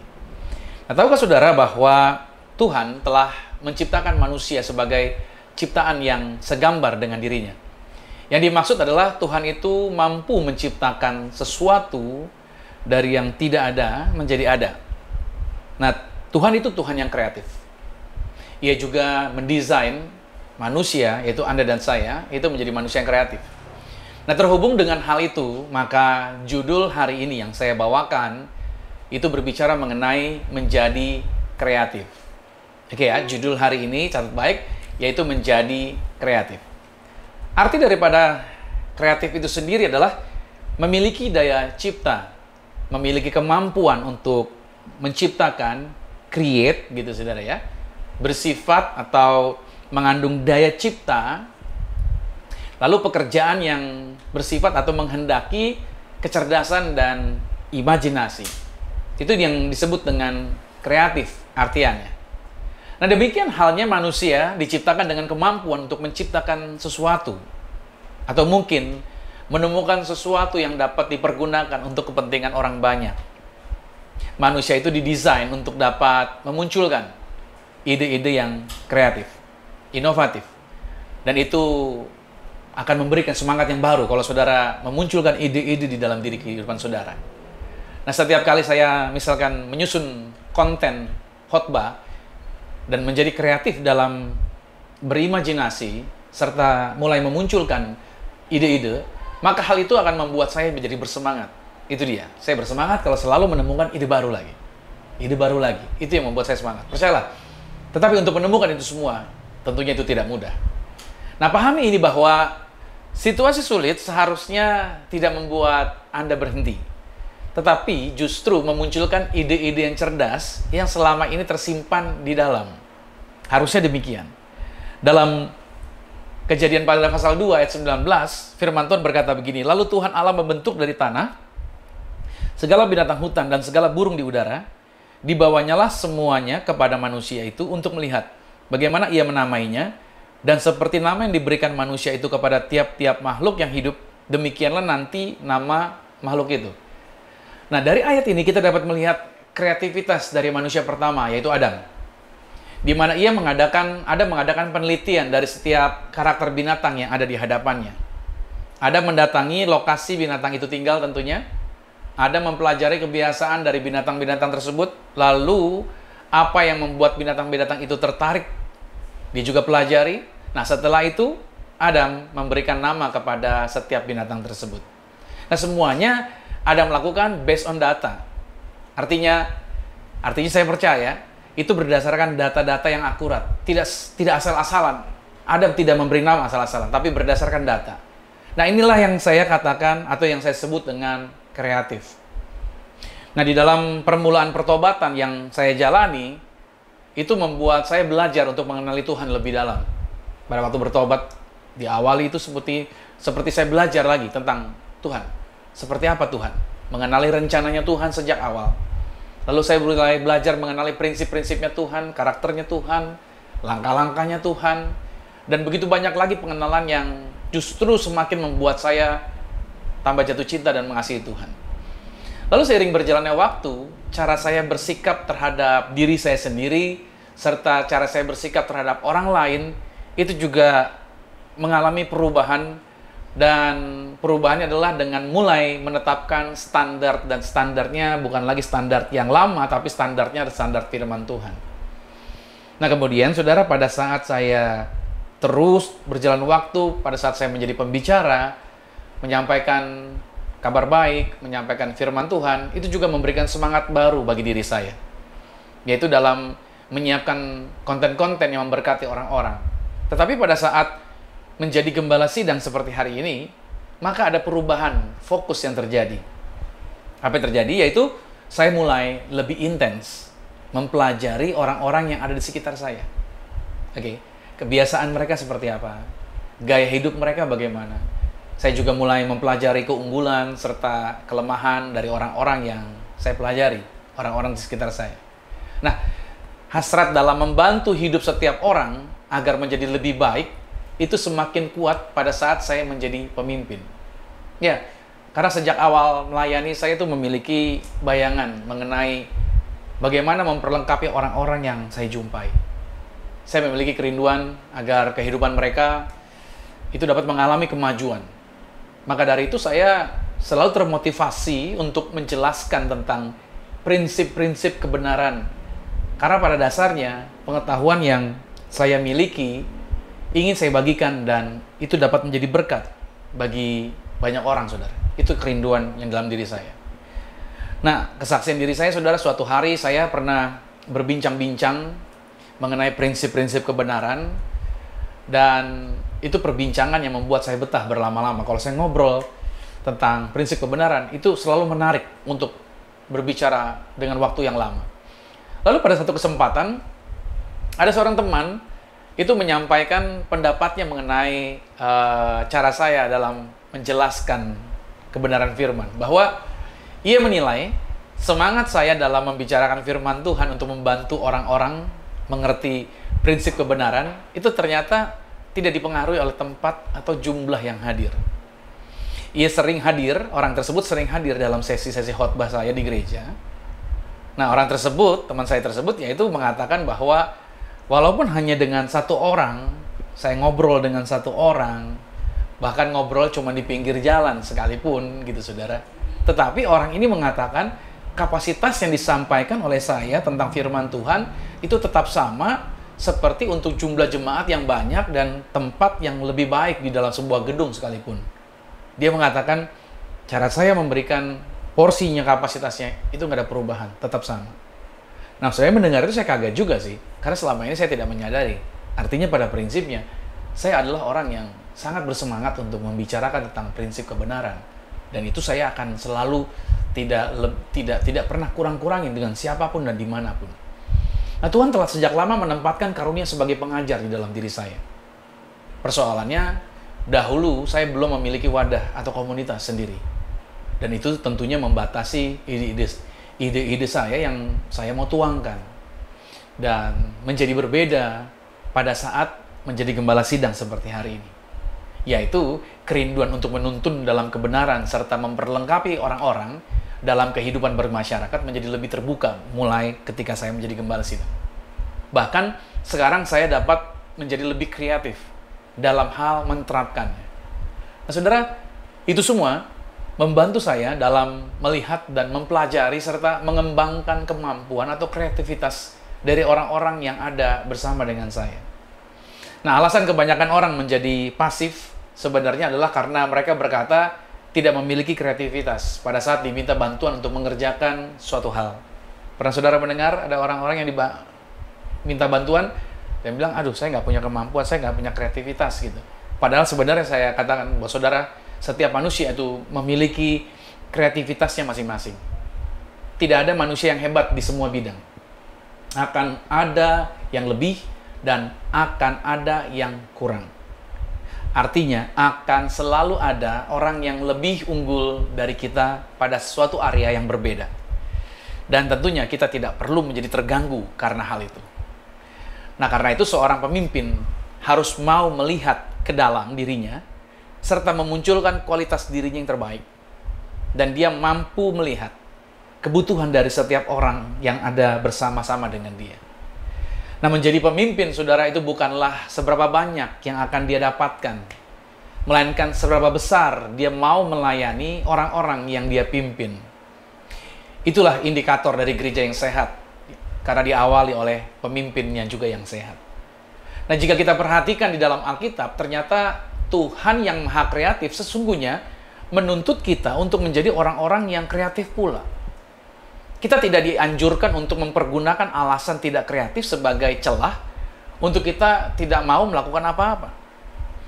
Nah, tahukah saudara bahwa Tuhan telah menciptakan manusia sebagai ciptaan yang segambar dengan dirinya? Yang dimaksud adalah Tuhan itu mampu menciptakan sesuatu dari yang tidak ada menjadi ada. Nah, Tuhan itu Tuhan yang kreatif. Ia juga mendesain manusia, yaitu Anda dan saya, itu menjadi manusia yang kreatif. Nah, terhubung dengan hal itu, maka judul hari ini yang saya bawakan itu berbicara mengenai menjadi kreatif. Oke ya, judul hari ini catat baik, yaitu menjadi kreatif. Arti daripada kreatif itu sendiri adalah memiliki daya cipta, memiliki kemampuan untuk menciptakan, create gitu saudara ya, bersifat atau mengandung daya cipta, lalu pekerjaan yang bersifat atau menghendaki kecerdasan dan imajinasi. Itu yang disebut dengan kreatif artiannya. Nah demikian halnya manusia diciptakan dengan kemampuan untuk menciptakan sesuatu, atau mungkin menemukan sesuatu yang dapat dipergunakan untuk kepentingan orang banyak. Manusia itu didesain untuk dapat memunculkan ide-ide yang kreatif, inovatif. Dan itu akan memberikan semangat yang baru kalau saudara memunculkan ide-ide di dalam diri kehidupan saudara. Nah, setiap kali saya misalkan menyusun konten khotbah dan menjadi kreatif dalam berimajinasi serta mulai memunculkan ide-ide, maka hal itu akan membuat saya menjadi bersemangat. Itu dia. Saya bersemangat kalau selalu menemukan ide baru lagi. Ide baru lagi. Itu yang membuat saya semangat. Percayalah, Tetapi untuk menemukan itu semua, tentunya itu tidak mudah. Nah, pahami ini bahwa situasi sulit seharusnya tidak membuat Anda berhenti, tetapi justru memunculkan ide-ide yang cerdas yang selama ini tersimpan di dalam. Harusnya demikian. Dalam Kejadian pada pasal 2 ayat 19, firman Tuhan berkata begini, "Lalu Tuhan Allah membentuk dari tanah segala binatang hutan dan segala burung di udara, dibawanyalah semuanya kepada manusia itu untuk melihat bagaimana ia menamainya, dan seperti nama yang diberikan manusia itu kepada tiap-tiap makhluk yang hidup, demikianlah nanti nama makhluk itu." Nah, dari ayat ini kita dapat melihat kreativitas dari manusia pertama, yaitu Adam, di mana ia mengadakan penelitian dari setiap karakter binatang yang ada di hadapannya. Ada mendatangi lokasi binatang itu tinggal tentunya. Ada mempelajari kebiasaan dari binatang-binatang tersebut. Lalu, apa yang membuat binatang-binatang itu tertarik, dia juga pelajari. Nah, setelah itu, Adam memberikan nama kepada setiap binatang tersebut. Nah, semuanya Adam melakukan based on data. Artinya saya percaya, itu berdasarkan data-data yang akurat, tidak asal-asalan. Adam tidak memberi nama asal-asalan, tapi berdasarkan data. Nah, inilah yang saya katakan atau yang saya sebut dengan kreatif. Nah, di dalam permulaan pertobatan yang saya jalani, itu membuat saya belajar untuk mengenali Tuhan lebih dalam. Pada waktu bertobat, diawali itu seperti saya belajar lagi tentang Tuhan. Seperti apa Tuhan? Mengenali rencananya Tuhan sejak awal. Lalu saya mulai belajar mengenali prinsip-prinsipnya Tuhan, karakternya Tuhan, langkah-langkahnya Tuhan, dan begitu banyak lagi pengenalan yang justru semakin membuat saya tambah jatuh cinta dan mengasihi Tuhan. Lalu seiring berjalannya waktu, cara saya bersikap terhadap diri saya sendiri, serta cara saya bersikap terhadap orang lain, itu juga mengalami perubahan. Dan perubahannya adalah dengan mulai menetapkan standar, dan standarnya bukan lagi standar yang lama, tapi standarnya adalah standar firman Tuhan. Nah, kemudian saudara, pada saat saya terus berjalan waktu, pada saat saya menjadi pembicara, menyampaikan kabar baik, menyampaikan firman Tuhan, itu juga memberikan semangat baru bagi diri saya, yaitu dalam menyiapkan konten-konten yang memberkati orang-orang. Tetapi pada saat menjadi gembala sidang seperti hari ini, maka ada perubahan fokus yang terjadi. Apa yang terjadi? Yaitu saya mulai lebih intens mempelajari orang-orang yang ada di sekitar saya. Kebiasaan mereka seperti apa? Gaya hidup mereka bagaimana? Saya juga mulai mempelajari keunggulan serta kelemahan dari orang-orang yang saya pelajari, orang-orang di sekitar saya. Nah, hasrat dalam membantu hidup setiap orang agar menjadi lebih baik itu semakin kuat pada saat saya menjadi pemimpin. Ya, karena sejak awal melayani saya itu memiliki bayangan mengenai bagaimana memperlengkapi orang-orang yang saya jumpai. Saya memiliki kerinduan agar kehidupan mereka itu dapat mengalami kemajuan. Maka dari itu saya selalu termotivasi untuk menjelaskan tentang prinsip-prinsip kebenaran. Karena pada dasarnya pengetahuan yang saya miliki ingin saya bagikan, dan itu dapat menjadi berkat bagi banyak orang, saudara. Itu kerinduan yang dalam diri saya. Nah, kesaksian diri saya, saudara, suatu hari saya pernah berbincang-bincang mengenai prinsip-prinsip kebenaran, dan itu perbincangan yang membuat saya betah berlama-lama. Kalau saya ngobrol tentang prinsip kebenaran, itu selalu menarik untuk berbicara dengan waktu yang lama. Lalu pada satu kesempatan, ada seorang teman itu menyampaikan pendapatnya mengenai cara saya dalam menjelaskan kebenaran firman. Bahwa ia menilai semangat saya dalam membicarakan firman Tuhan untuk membantu orang-orang mengerti prinsip kebenaran, itu ternyata tidak dipengaruhi oleh tempat atau jumlah yang hadir. Ia sering hadir, orang tersebut sering hadir dalam sesi-sesi khotbah saya di gereja. Nah, orang tersebut, teman saya tersebut, yaitu mengatakan bahwa walaupun hanya dengan satu orang, saya ngobrol dengan satu orang, bahkan ngobrol cuma di pinggir jalan sekalipun, gitu saudara. Tetapi orang ini mengatakan kapasitas yang disampaikan oleh saya tentang firman Tuhan itu tetap sama seperti untuk jumlah jemaat yang banyak dan tempat yang lebih baik di dalam sebuah gedung sekalipun. Dia mengatakan cara saya memberikan porsinya, kapasitasnya, itu nggak ada perubahan, tetap sama. Nah, saya mendengar itu saya kaget juga sih, karena selama ini saya tidak menyadari. Artinya pada prinsipnya, saya adalah orang yang sangat bersemangat untuk membicarakan tentang prinsip kebenaran. Dan itu saya akan selalu tidak pernah kurang-kurangin dengan siapapun dan dimanapun. Nah, Tuhan telah sejak lama menempatkan karunia sebagai pengajar di dalam diri saya. Persoalannya, dahulu saya belum memiliki wadah atau komunitas sendiri. Dan itu tentunya membatasi ide-ide saya yang saya mau tuangkan. Dan menjadi berbeda pada saat menjadi gembala sidang seperti hari ini. Yaitu kerinduan untuk menuntun dalam kebenaran serta memperlengkapi orang-orang dalam kehidupan bermasyarakat menjadi lebih terbuka mulai ketika saya menjadi gembala sidang. Bahkan sekarang saya dapat menjadi lebih kreatif dalam hal menerapkannya. Nah, saudara, itu semua membantu saya dalam melihat dan mempelajari serta mengembangkan kemampuan atau kreativitas dari orang-orang yang ada bersama dengan saya. Nah, alasan kebanyakan orang menjadi pasif sebenarnya adalah karena mereka berkata tidak memiliki kreativitas pada saat diminta bantuan untuk mengerjakan suatu hal. Pernah saudara mendengar ada orang-orang yang minta bantuan dan bilang, aduh saya nggak punya kemampuan, saya nggak punya kreativitas gitu. Padahal sebenarnya saya katakan bahwa saudara, setiap manusia itu memiliki kreativitasnya masing-masing. Tidak ada manusia yang hebat di semua bidang. Akan ada yang lebih dan akan ada yang kurang. Artinya akan selalu ada orang yang lebih unggul dari kita pada suatu area yang berbeda. Dan tentunya kita tidak perlu menjadi terganggu karena hal itu. Nah, karena itu seorang pemimpin harus mau melihat ke dalam dirinya serta memunculkan kualitas dirinya yang terbaik. Dan dia mampu melihat kebutuhan dari setiap orang yang ada bersama-sama dengan dia. Nah, menjadi pemimpin, saudara, itu bukanlah seberapa banyak yang akan dia dapatkan, melainkan seberapa besar dia mau melayani orang-orang yang dia pimpin. Itulah indikator dari gereja yang sehat, karena diawali oleh pemimpinnya juga yang sehat. Nah, jika kita perhatikan di dalam Alkitab, ternyata Tuhan yang Maha Kreatif sesungguhnya menuntut kita untuk menjadi orang-orang yang kreatif pula. Kita tidak dianjurkan untuk mempergunakan alasan tidak kreatif sebagai celah untuk kita tidak mau melakukan apa-apa.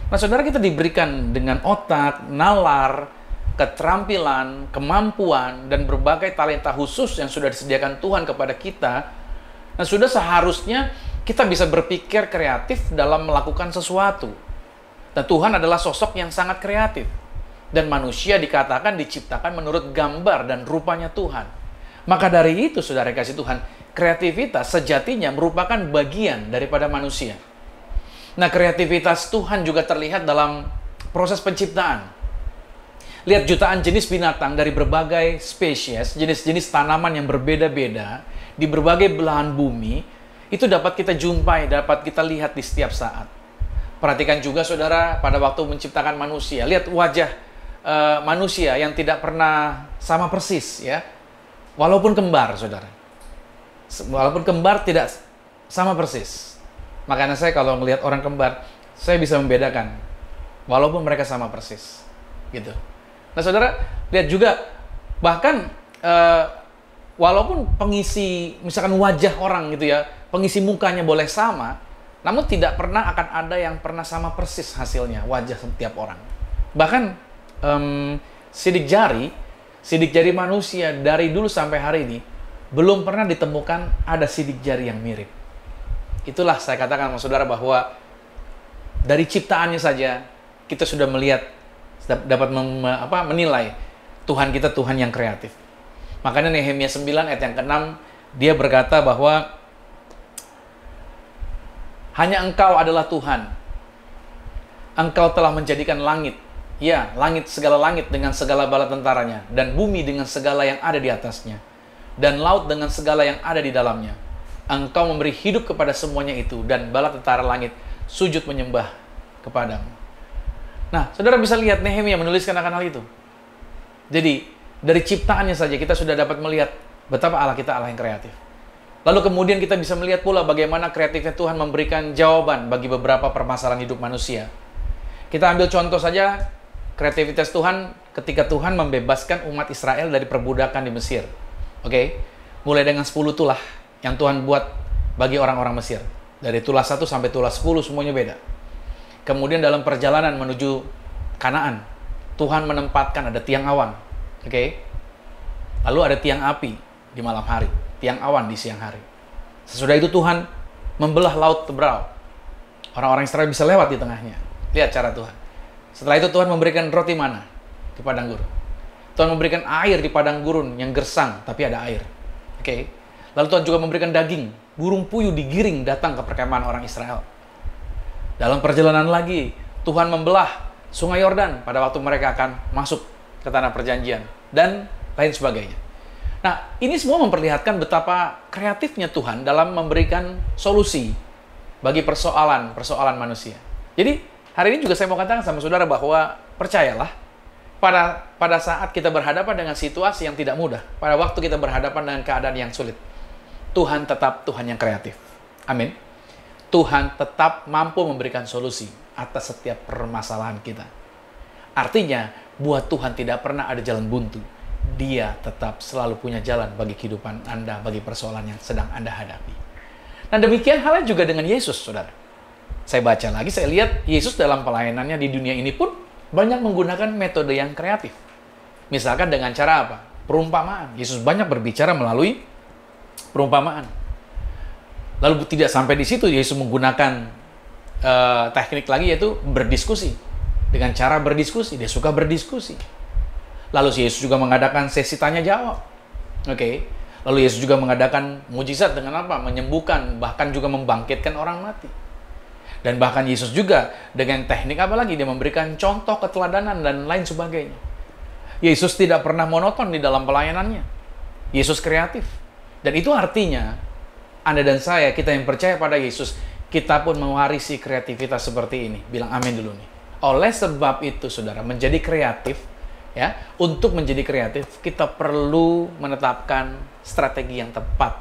Nah, saudara, kita diberikan dengan otak, nalar, keterampilan, kemampuan, dan berbagai talenta khusus yang sudah disediakan Tuhan kepada kita. Nah, sudah seharusnya kita bisa berpikir kreatif dalam melakukan sesuatu. Dan Tuhan adalah sosok yang sangat kreatif. Dan manusia dikatakan diciptakan menurut gambar dan rupanya Tuhan. Maka dari itu, saudara kasih Tuhan, kreativitas sejatinya merupakan bagian daripada manusia. Nah, kreativitas Tuhan juga terlihat dalam proses penciptaan. Lihat jutaan jenis binatang dari berbagai spesies, jenis-jenis tanaman yang berbeda-beda, di berbagai belahan bumi, itu dapat kita jumpai, dapat kita lihat di setiap saat. Perhatikan juga, saudara, pada waktu menciptakan manusia. Lihat wajah manusia yang tidak pernah sama persis, ya. Walaupun kembar, saudara. Walaupun kembar tidak sama persis. Makanya saya kalau melihat orang kembar, saya bisa membedakan. Walaupun mereka sama persis. Gitu. Nah, saudara, lihat juga, bahkan walaupun pengisi, misalkan wajah orang gitu ya, pengisi mukanya boleh sama, namun tidak pernah akan ada yang pernah sama persis hasilnya, wajah setiap orang. Bahkan sidik jari manusia dari dulu sampai hari ini belum pernah ditemukan ada sidik jari yang mirip. Itulah saya katakan sama saudara bahwa dari ciptaannya saja kita sudah melihat, dapat menilai Tuhan kita Tuhan yang kreatif. Makanya Nehemia 9 ayat yang ke-6 dia berkata bahwa hanya Engkau adalah Tuhan. Engkau telah menjadikan langit, ya, langit, segala langit dengan segala bala tentaranya, dan bumi dengan segala yang ada di atasnya, dan laut dengan segala yang ada di dalamnya. Engkau memberi hidup kepada semuanya itu, dan bala tentara langit sujud menyembah kepadamu. Nah, saudara bisa lihat Nehemia menuliskan akan hal itu. Jadi, dari ciptaannya saja kita sudah dapat melihat betapa Allah kita Allah yang kreatif. Lalu kemudian kita bisa melihat pula bagaimana kreatifnya Tuhan memberikan jawaban bagi beberapa permasalahan hidup manusia. Kita ambil contoh saja kreativitas Tuhan ketika Tuhan membebaskan umat Israel dari perbudakan di Mesir. Oke? Mulai dengan 10 tulah yang Tuhan buat bagi orang-orang Mesir. Dari tulah 1 sampai tulah 10 semuanya beda. Kemudian dalam perjalanan menuju Kanaan, Tuhan menempatkan ada tiang awan. Oke? Lalu ada tiang api di malam hari, tiang awan di siang hari. Sesudah itu Tuhan membelah laut Tebrau. Orang-orang Israel bisa lewat di tengahnya. Lihat cara Tuhan. Setelah itu Tuhan memberikan roti mana di padang gurun. Tuhan memberikan air di padang gurun yang gersang, tapi ada air. Oke. Lalu Tuhan juga memberikan daging. Burung puyuh digiring datang ke perkemahan orang Israel. Dalam perjalanan lagi, Tuhan membelah sungai Yordan pada waktu mereka akan masuk ke tanah perjanjian. Dan lain sebagainya. Nah, ini semua memperlihatkan betapa kreatifnya Tuhan dalam memberikan solusi bagi persoalan manusia. Jadi, hari ini juga saya mau katakan sama saudara bahwa percayalah, pada saat kita berhadapan dengan situasi yang tidak mudah, pada waktu kita berhadapan dengan keadaan yang sulit, Tuhan tetap Tuhan yang kreatif. Amin. Tuhan tetap mampu memberikan solusi atas setiap permasalahan kita. Artinya, buat Tuhan tidak pernah ada jalan buntu. Dia tetap selalu punya jalan bagi kehidupan Anda, bagi persoalan yang sedang Anda hadapi. Nah, demikian halnya juga dengan Yesus, saudara. Saya baca lagi, saya lihat Yesus dalam pelayanannya di dunia ini pun banyak menggunakan metode yang kreatif. Misalkan dengan cara apa? Perumpamaan. Yesus banyak berbicara melalui perumpamaan. Lalu tidak sampai di situ, Yesus menggunakan teknik lagi, yaitu berdiskusi. Dengan cara berdiskusi, dia suka berdiskusi. Lalu Yesus juga mengadakan sesi tanya jawab. Oke. Lalu Yesus juga mengadakan mujizat dengan apa? Menyembuhkan, bahkan juga membangkitkan orang mati. Dan bahkan Yesus juga dengan teknik apa lagi? Dia memberikan contoh keteladanan dan lain sebagainya. Yesus tidak pernah monoton di dalam pelayanannya. Yesus kreatif. Dan itu artinya, Anda dan saya, kita yang percaya pada Yesus, kita pun mewarisi kreativitas seperti ini. Bilang amin dulu nih. Oleh sebab itu, saudara, menjadi kreatif, ya, untuk menjadi kreatif, kita perlu menetapkan strategi yang tepat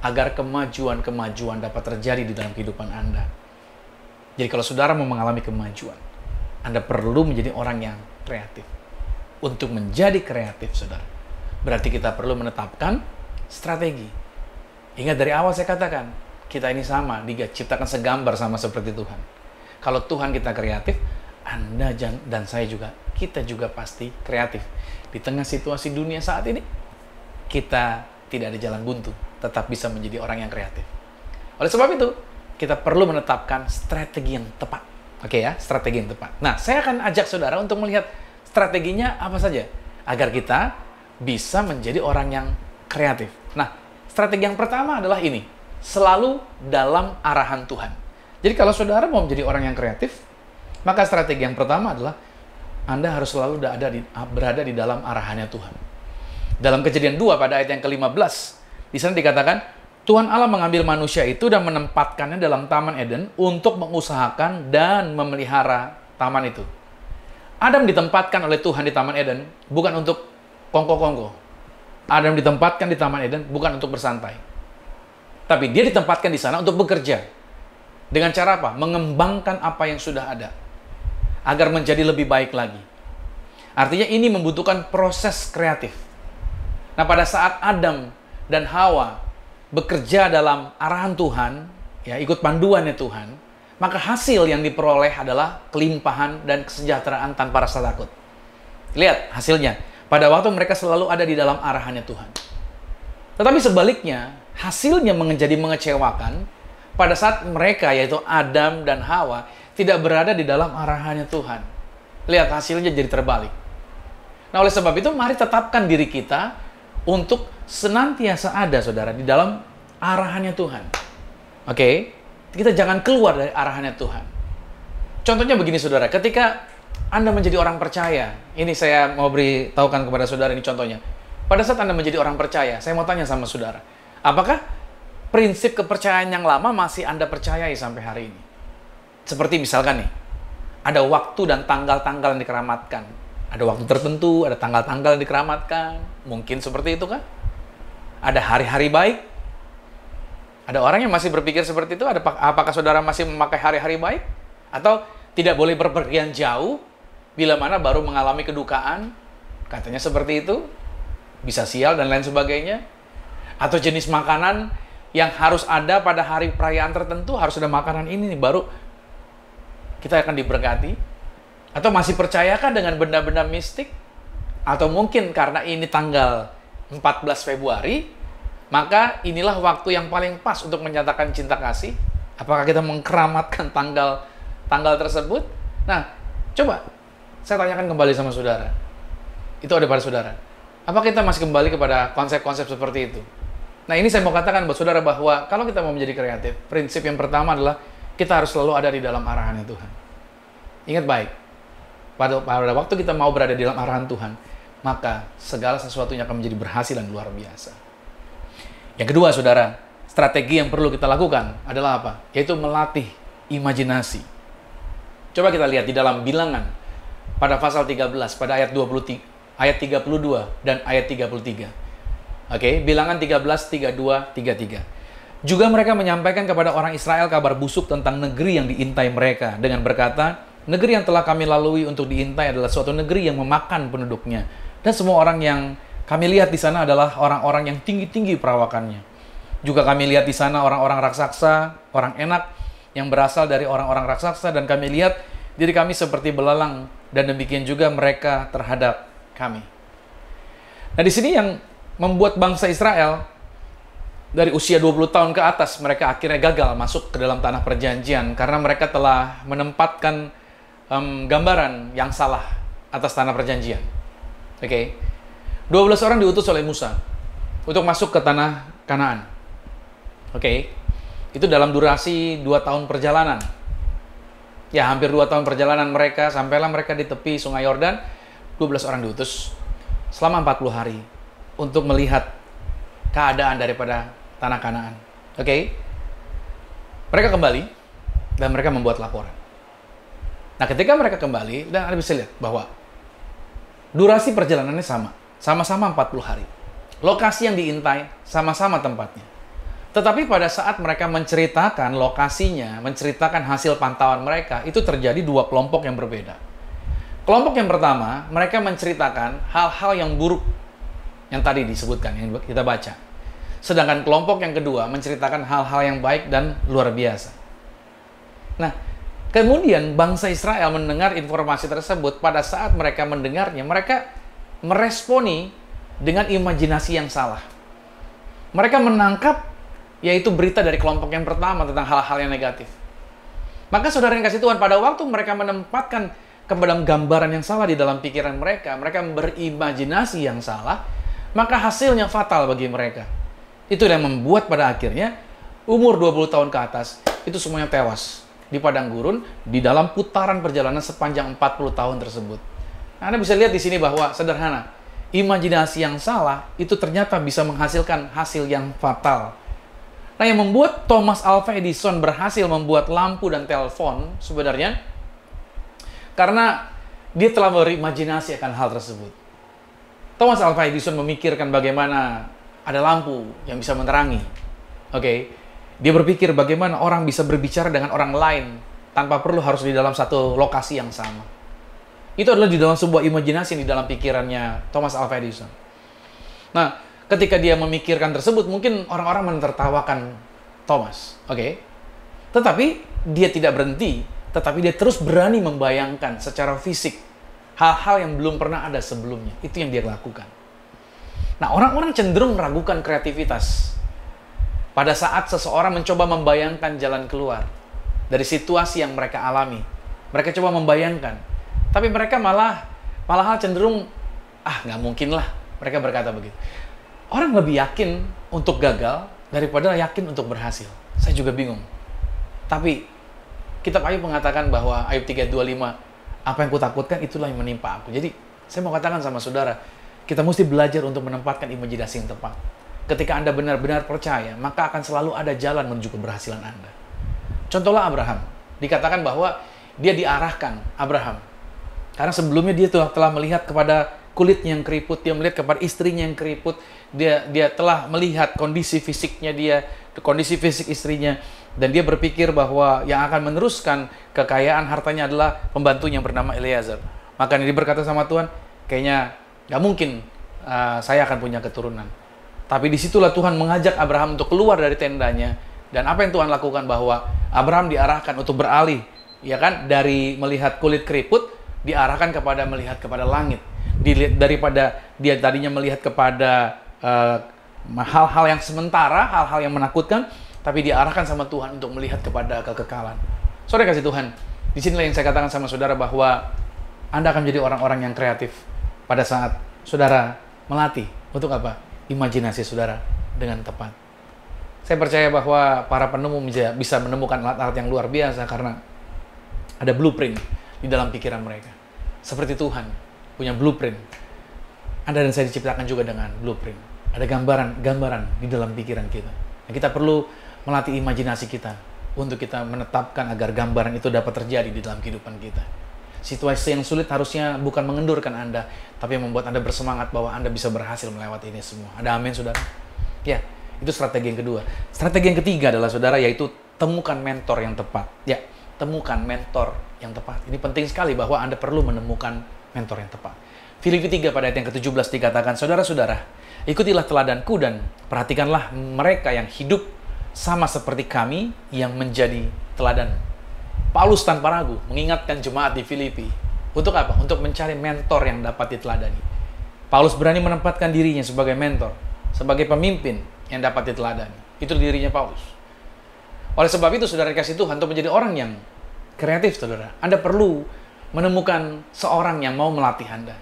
agar kemajuan-kemajuan dapat terjadi di dalam kehidupan Anda. Jadi kalau saudara mau mengalami kemajuan, Anda perlu menjadi orang yang kreatif. Untuk menjadi kreatif, saudara, berarti kita perlu menetapkan strategi. Ingat dari awal saya katakan, kita ini sama, diciptakan segambar sama seperti Tuhan. Kalau Tuhan kita kreatif, Anda dan saya juga, kita juga pasti kreatif. Di tengah situasi dunia saat ini, kita tidak ada jalan buntu, tetap bisa menjadi orang yang kreatif. Oleh sebab itu, kita perlu menetapkan strategi yang tepat. Oke ya, strategi yang tepat. Nah, saya akan ajak saudara untuk melihat strateginya apa saja, agar kita bisa menjadi orang yang kreatif. Nah, strategi yang pertama adalah ini, selalu dalam arahan Tuhan. Jadi kalau saudara mau menjadi orang yang kreatif, maka strategi yang pertama adalah Anda harus selalu berada di dalam arahannya Tuhan. Dalam Kejadian 2 pada ayat yang ke-15, di sana dikatakan, Tuhan Allah mengambil manusia itu dan menempatkannya dalam Taman Eden untuk mengusahakan dan memelihara taman itu. Adam ditempatkan oleh Tuhan di Taman Eden bukan untuk kongko-kongko. Adam ditempatkan di Taman Eden bukan untuk bersantai. Tapi dia ditempatkan di sana untuk bekerja. Dengan cara apa? Mengembangkan apa yang sudah ada. Agar menjadi lebih baik lagi. Artinya ini membutuhkan proses kreatif. Nah, pada saat Adam dan Hawa bekerja dalam arahan Tuhan, ya, ikut panduannya Tuhan, maka hasil yang diperoleh adalah kelimpahan dan kesejahteraan tanpa rasa takut. Lihat hasilnya. Pada waktu mereka selalu ada di dalam arahannya Tuhan. Tetapi sebaliknya, hasilnya menjadi mengecewakan pada saat mereka, yaitu Adam dan Hawa, tidak berada di dalam arahannya Tuhan. Lihat hasilnya jadi terbalik. Nah, oleh sebab itu, mari tetapkan diri kita untuk senantiasa ada, saudara, di dalam arahannya Tuhan. Oke? Kita jangan keluar dari arahannya Tuhan. Contohnya begini, saudara. Ketika Anda menjadi orang percaya, ini saya mau beritahukan kepada saudara, ini contohnya. Pada saat Anda menjadi orang percaya, saya mau tanya sama saudara, apakah prinsip kepercayaan yang lama masih Anda percayai sampai hari ini? Seperti misalkan nih, ada waktu dan tanggal-tanggal yang dikeramatkan. Ada waktu tertentu, ada tanggal-tanggal yang dikeramatkan. Mungkin seperti itu kan? Ada hari-hari baik. Ada orang yang masih berpikir seperti itu. Apakah saudara masih memakai hari-hari baik? Atau tidak boleh berpergian jauh, bila mana baru mengalami kedukaan? Katanya seperti itu. Bisa sial dan lain sebagainya. Atau jenis makanan yang harus ada pada hari perayaan tertentu, harus ada makanan ini nih, baru kita akan diberkati? Atau masih percayakah dengan benda-benda mistik? Atau mungkin karena ini tanggal 14 Februari, maka inilah waktu yang paling pas untuk menyatakan cinta kasih? Apakah kita mengkeramatkan tanggal tersebut? Nah, coba saya tanyakan kembali sama saudara. Itu ada pada saudara. Apa kita masih kembali kepada konsep-konsep seperti itu? Nah, ini saya mau katakan buat saudara bahwa kalau kita mau menjadi kreatif, prinsip yang pertama adalah kita harus selalu ada di dalam arahannya Tuhan. Ingat baik, pada waktu kita mau berada di dalam arahan Tuhan, maka segala sesuatunya akan menjadi berhasil dan luar biasa. Yang kedua, saudara, strategi yang perlu kita lakukan adalah apa? Yaitu melatih imajinasi. Coba kita lihat di dalam Bilangan pada pasal 13, pada ayat 23, ayat 32 dan ayat 33. Oke, Bilangan 13, 32, 33. Juga mereka menyampaikan kepada orang Israel kabar busuk tentang negeri yang diintai mereka dengan berkata, negeri yang telah kami lalui untuk diintai adalah suatu negeri yang memakan penduduknya. Dan semua orang yang kami lihat di sana adalah orang-orang yang tinggi-tinggi perawakannya. Juga kami lihat di sana orang-orang raksasa, orang enak yang berasal dari orang-orang raksasa, dan kami lihat diri kami seperti belalang, dan demikian juga mereka terhadap kami. Nah, di sini yang membuat bangsa Israel dari usia 20 tahun ke atas, mereka akhirnya gagal masuk ke dalam tanah perjanjian karena mereka telah menempatkan gambaran yang salah atas tanah perjanjian. Oke. 12 orang diutus oleh Musa untuk masuk ke tanah Kanaan. Oke. Itu dalam durasi 2 tahun perjalanan. Ya, hampir 2 tahun perjalanan mereka, sampailah mereka di tepi Sungai Yordan. 12 orang diutus selama 40 hari untuk melihat keadaan daripada tanah Kanaan. Oke. Mereka kembali dan mereka membuat laporan. Nah, ketika mereka kembali, dan Anda bisa lihat bahwa durasi perjalanannya sama-sama 40 hari. Lokasi yang diintai sama-sama tempatnya. Tetapi pada saat mereka menceritakan lokasinya, menceritakan hasil pantauan mereka, itu terjadi 2 kelompok yang berbeda. Kelompok yang pertama, mereka menceritakan hal-hal yang buruk yang tadi disebutkan, yang kita baca. Sedangkan kelompok yang kedua menceritakan hal-hal yang baik dan luar biasa. Nah, kemudian bangsa Israel mendengar informasi tersebut. Pada saat mereka mendengarnya, mereka meresponi dengan imajinasi yang salah. Mereka menangkap yaitu berita dari kelompok yang pertama tentang hal-hal yang negatif. Maka saudara yang kasih Tuhan, pada waktu mereka menempatkan kepada gambaran yang salah di dalam pikiran mereka, mereka berimajinasi yang salah, maka hasilnya fatal bagi mereka. Itu yang membuat pada akhirnya umur 20 tahun ke atas itu semuanya tewas di padang gurun di dalam putaran perjalanan sepanjang 40 tahun tersebut. Nah, Anda bisa lihat di sini bahwa sederhana, imajinasi yang salah itu ternyata bisa menghasilkan hasil yang fatal. Nah, yang membuat Thomas Alva Edison berhasil membuat lampu dan telepon sebenarnya karena dia telah berimajinasi akan hal tersebut. Thomas Alva Edison memikirkan bagaimana ada lampu yang bisa menerangi. Oke. Dia berpikir bagaimana orang bisa berbicara dengan orang lain tanpa perlu harus di dalam satu lokasi yang sama. Itu adalah di dalam sebuah imajinasi di dalam pikirannya Thomas Alva Edison. Nah, ketika dia memikirkan tersebut, mungkin orang-orang menertawakan Thomas. Oke. Tetapi dia tidak berhenti, tetapi dia terus berani membayangkan secara fisik hal-hal yang belum pernah ada sebelumnya. Itu yang dia lakukan. Nah, orang-orang cenderung meragukan kreativitas pada saat seseorang mencoba membayangkan jalan keluar dari situasi yang mereka alami. Mereka coba membayangkan. Tapi mereka malah cenderung, nggak mungkin lah. Mereka berkata begitu. Orang lebih yakin untuk gagal daripada yakin untuk berhasil. Saya juga bingung. Tapi Kitab Ayub mengatakan bahwa Ayub 3:25, apa yang kutakutkan itulah yang menimpa aku. Jadi saya mau katakan sama saudara, kita mesti belajar untuk menempatkan imajinasi yang tepat. Ketika Anda benar-benar percaya, maka akan selalu ada jalan menuju keberhasilan Anda. Contohlah Abraham. Dikatakan bahwa dia diarahkan, Abraham. Karena sebelumnya dia telah melihat kepada kulitnya yang keriput, dia melihat kepada istrinya yang keriput, dia telah melihat kondisi fisiknya dia, kondisi fisik istrinya, dan dia berpikir bahwa yang akan meneruskan kekayaan hartanya adalah pembantunya yang bernama Eliezer. Maka dia berkata sama Tuhan, kayaknya nggak mungkin saya akan punya keturunan. Tapi disitulah Tuhan mengajak Abraham untuk keluar dari tendanya. Dan apa yang Tuhan lakukan? Bahwa Abraham diarahkan untuk beralih, ya kan, dari melihat kulit keriput, diarahkan kepada melihat kepada langit. Daripada dia tadinya melihat kepada hal-hal yang sementara, hal-hal yang menakutkan, tapi diarahkan sama Tuhan untuk melihat kepada kekekalan. Saudara kasih Tuhan, di sinilah yang saya katakan sama saudara bahwa Anda akan menjadi orang-orang yang kreatif pada saat saudara melatih untuk apa? Imajinasi saudara dengan tepat. Saya percaya bahwa para penemu bisa menemukan alat-alat yang luar biasa karena ada blueprint di dalam pikiran mereka. Seperti Tuhan punya blueprint. Anda dan saya diciptakan juga dengan blueprint. Ada gambaran di dalam pikiran kita. Nah, kita perlu melatih imajinasi kita untuk kita menetapkan agar gambaran itu dapat terjadi di dalam kehidupan kita. Situasi yang sulit harusnya bukan mengendurkan Anda, tapi membuat Anda bersemangat bahwa Anda bisa berhasil melewati ini semua. Ada amin, saudara? Ya, itu strategi yang kedua. Strategi yang ketiga adalah, saudara, yaitu temukan mentor yang tepat. Ya, temukan mentor yang tepat. Ini penting sekali bahwa Anda perlu menemukan mentor yang tepat. Filipi 3 pada ayat yang ke-17 dikatakan, saudara-saudara, ikutilah teladanku dan perhatikanlah mereka yang hidup sama seperti kami yang menjadi teladan. Paulus tanpa ragu mengingatkan jemaat di Filipi. Untuk apa? Untuk mencari mentor yang dapat diteladani. Paulus berani menempatkan dirinya sebagai mentor, sebagai pemimpin yang dapat diteladani. Itu dirinya Paulus. Oleh sebab itu, saudara kasih Tuhan, untuk menjadi orang yang kreatif, saudara, Anda perlu menemukan seorang yang mau melatih Anda.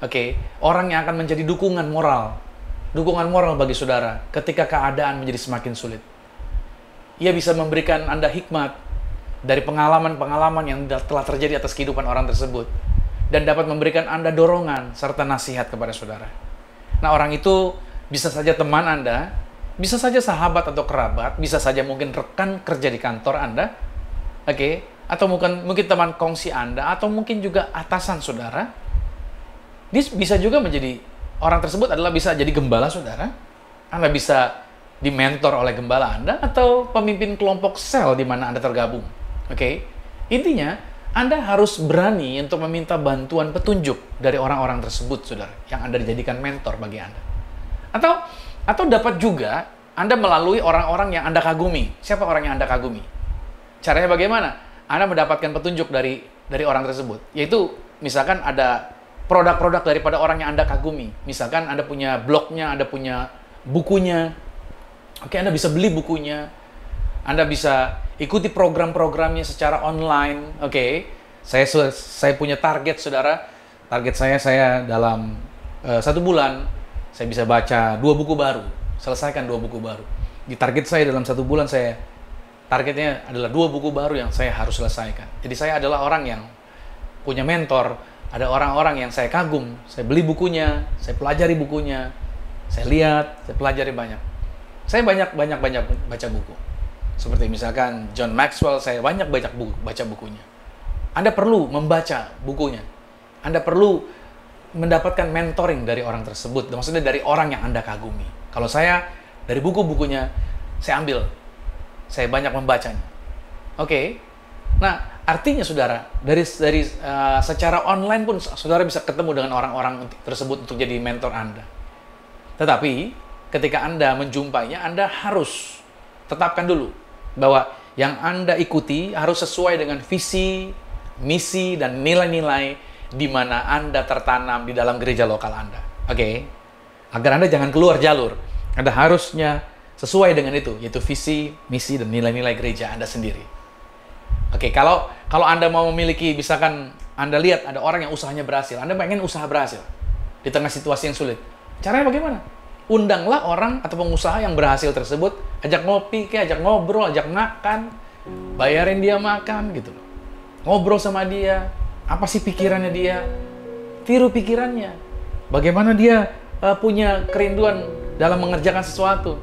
Oke, orang yang akan menjadi dukungan moral bagi saudara ketika keadaan menjadi semakin sulit. Ia bisa memberikan Anda hikmat dari pengalaman-pengalaman yang telah terjadi atas kehidupan orang tersebut, dan dapat memberikan Anda dorongan serta nasihat kepada saudara. Nah, orang itu bisa saja teman Anda, bisa saja sahabat atau kerabat, bisa saja mungkin rekan kerja di kantor Anda, oke, atau mungkin teman kongsi Anda, atau mungkin juga atasan saudara. Dia bisa juga menjadi, orang tersebut adalah bisa jadi gembala saudara. Anda bisa dimentor oleh gembala Anda, atau pemimpin kelompok sel di mana Anda tergabung. Oke, intinya Anda harus berani untuk meminta bantuan petunjuk dari orang-orang tersebut, saudara, yang Anda dijadikan mentor bagi Anda. Atau dapat juga Anda melalui orang-orang yang Anda kagumi. Siapa orang yang Anda kagumi? Caranya bagaimana? Anda mendapatkan petunjuk dari orang tersebut. Yaitu, misalkan ada produk-produk daripada orang yang Anda kagumi. Misalkan Anda punya blognya, Anda punya bukunya. Oke, Anda bisa beli bukunya. Anda bisa ikuti program-programnya secara online. Oke, saya punya target, saudara. Target saya dalam 1 bulan, saya bisa baca 2 buku baru. Selesaikan 2 buku baru. Di target saya dalam 1 bulan, targetnya adalah 2 buku baru yang saya harus selesaikan. Jadi saya adalah orang yang punya mentor. Ada orang-orang yang saya kagum. Saya beli bukunya, saya pelajari bukunya, saya lihat, saya pelajari banyak. Saya banyak baca buku. Seperti misalkan John Maxwell, saya banyak baca bukunya. Anda perlu membaca bukunya. Anda perlu mendapatkan mentoring dari orang tersebut. Maksudnya dari orang yang Anda kagumi. Kalau saya, dari buku-bukunya, saya ambil. Saya banyak membacanya. Oke. Nah, artinya saudara, dari secara online pun saudara bisa ketemu dengan orang-orang tersebut untuk jadi mentor Anda. Tetapi, ketika Anda menjumpainya, Anda harus tetapkan dulu bahwa yang Anda ikuti harus sesuai dengan visi, misi, dan nilai-nilai di mana Anda tertanam di dalam gereja lokal Anda. Oke? Agar Anda jangan keluar jalur. Anda harusnya sesuai dengan itu, yaitu visi, misi, dan nilai-nilai gereja Anda sendiri. Oke, kalau Anda mau memiliki, misalkan Anda lihat ada orang yang usahanya berhasil, Anda pengen usaha berhasil di tengah situasi yang sulit. Caranya bagaimana? Undanglah orang atau pengusaha yang berhasil tersebut, ajak ngopi, ajak ngobrol, ajak makan, bayarin dia makan gitu loh. Ngobrol sama dia, apa sih pikirannya dia? Tiru pikirannya. Bagaimana dia punya kerinduan dalam mengerjakan sesuatu?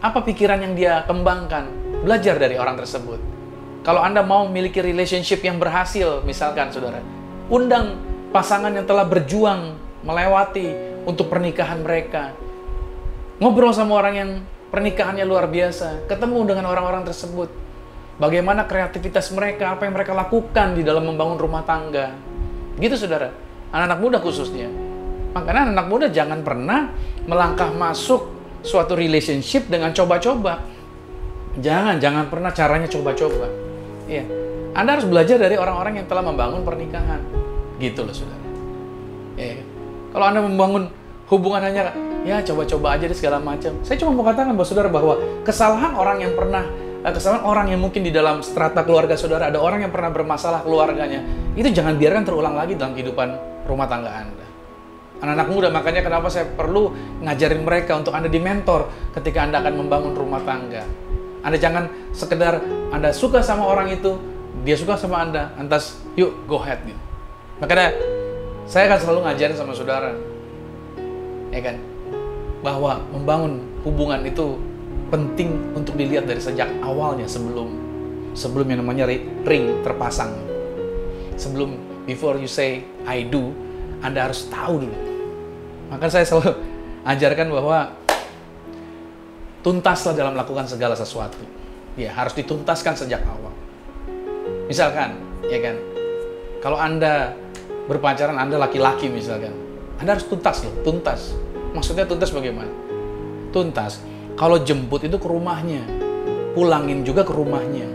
Apa pikiran yang dia kembangkan? Belajar dari orang tersebut. Kalau Anda mau memiliki relationship yang berhasil, misalkan saudara, undang pasangan yang telah berjuang melewati untuk pernikahan mereka. Ngobrol sama orang yang pernikahannya luar biasa, ketemu dengan orang-orang tersebut. Bagaimana kreativitas mereka, apa yang mereka lakukan di dalam membangun rumah tangga. Gitu saudara, anak-anak muda khususnya. Makanya anak muda jangan pernah melangkah masuk suatu relationship dengan coba-coba. Jangan pernah caranya coba-coba. Iya. Anda harus belajar dari orang-orang yang telah membangun pernikahan. Gitu loh, saudara. Iya. Kalau Anda membangun hubungan hanya, ya coba-coba aja deh segala macam. Saya cuma mau katakan bahwa saudara, bahwa kesalahan orang yang mungkin di dalam strata keluarga saudara, ada orang yang pernah bermasalah keluarganya, itu jangan biarkan terulang lagi dalam kehidupan rumah tangga Anda. Anak-anak muda, makanya kenapa saya perlu ngajarin mereka untuk Anda di mentor ketika Anda akan membangun rumah tangga. Anda jangan sekedar Anda suka sama orang itu, dia suka sama Anda, lantas yuk go ahead gitu. Makanya saya akan selalu ngajarin sama saudara, ya kan, bahwa membangun hubungan itu penting untuk dilihat dari sejak awalnya, sebelum yang namanya ring terpasang. Sebelum before you say I do, Anda harus tahu dulu. Maka saya selalu ajarkan bahwa tuntaslah dalam melakukan segala sesuatu. Ya, harus dituntaskan sejak awal. Misalkan, ya kan, kalau Anda berpacaran, Anda laki-laki misalkan, Anda harus tuntas loh, tuntas. Maksudnya tuntas bagaimana? Tuntas, kalau jemput itu ke rumahnya, pulangin juga ke rumahnya.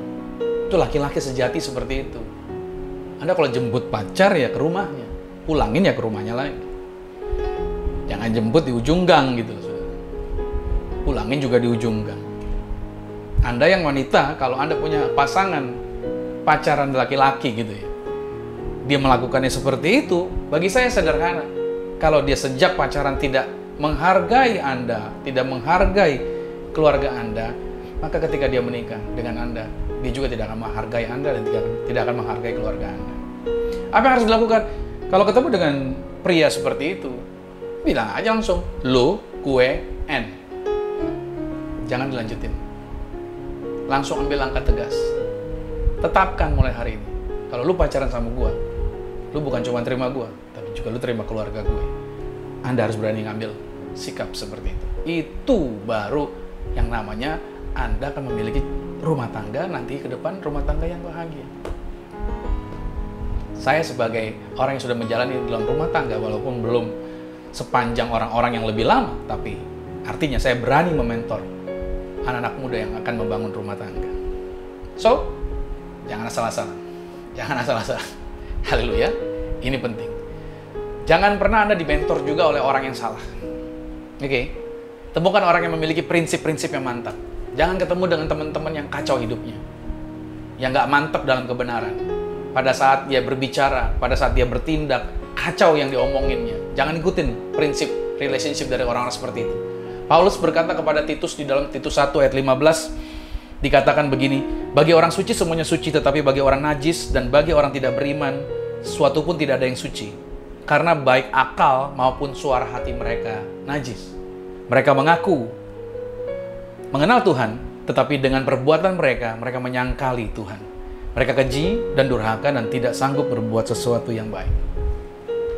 Itu laki-laki sejati seperti itu. Anda kalau jemput pacar ya ke rumahnya, pulangin ya ke rumahnya lagi. Jangan jemput di ujung gang gitu. Pulangin juga di ujung gang. Anda yang wanita, kalau Anda punya pasangan, pacaran laki-laki gitu ya, dia melakukannya seperti itu, bagi saya sederhana. Kalau dia sejak pacaran tidak menghargai Anda, tidak menghargai keluarga Anda, maka ketika dia menikah dengan Anda, dia juga tidak akan menghargai Anda dan tidak akan menghargai keluarga Anda. Apa yang harus dilakukan? Kalau ketemu dengan pria seperti itu, bilang aja langsung, lu, gue, N. Jangan dilanjutin. Langsung ambil langkah tegas. Tetapkan mulai hari ini, kalau lu pacaran sama gue, lu bukan cuma terima gue, tapi juga lu terima keluarga gue. Anda harus berani ngambil sikap seperti itu. Itu baru yang namanya Anda akan memiliki rumah tangga nanti ke depan, rumah tangga yang bahagia. Saya sebagai orang yang sudah menjalani dalam rumah tangga, walaupun belum sepanjang orang-orang yang lebih lama, tapi artinya saya berani mementor anak-anak muda yang akan membangun rumah tangga. So, jangan asal-asalan. Jangan asal-asalan. Haleluya. Ini penting. Jangan pernah Anda dimentor juga oleh orang yang salah. Oke? Temukan orang yang memiliki prinsip-prinsip yang mantap. Jangan ketemu dengan teman-teman yang kacau hidupnya. Yang nggak mantap dalam kebenaran. Pada saat dia berbicara, pada saat dia bertindak, kacau yang diomonginnya. Jangan ikutin prinsip relationship dari orang-orang seperti itu. Paulus berkata kepada Titus di dalam Titus 1 ayat 15, dikatakan begini, bagi orang suci semuanya suci, tetapi bagi orang najis dan bagi orang tidak beriman, sesuatu pun tidak ada yang suci. Karena baik akal maupun suara hati mereka najis. Mereka mengaku mengenal Tuhan, tetapi dengan perbuatan mereka menyangkali Tuhan. Mereka keji dan durhaka dan tidak sanggup berbuat sesuatu yang baik.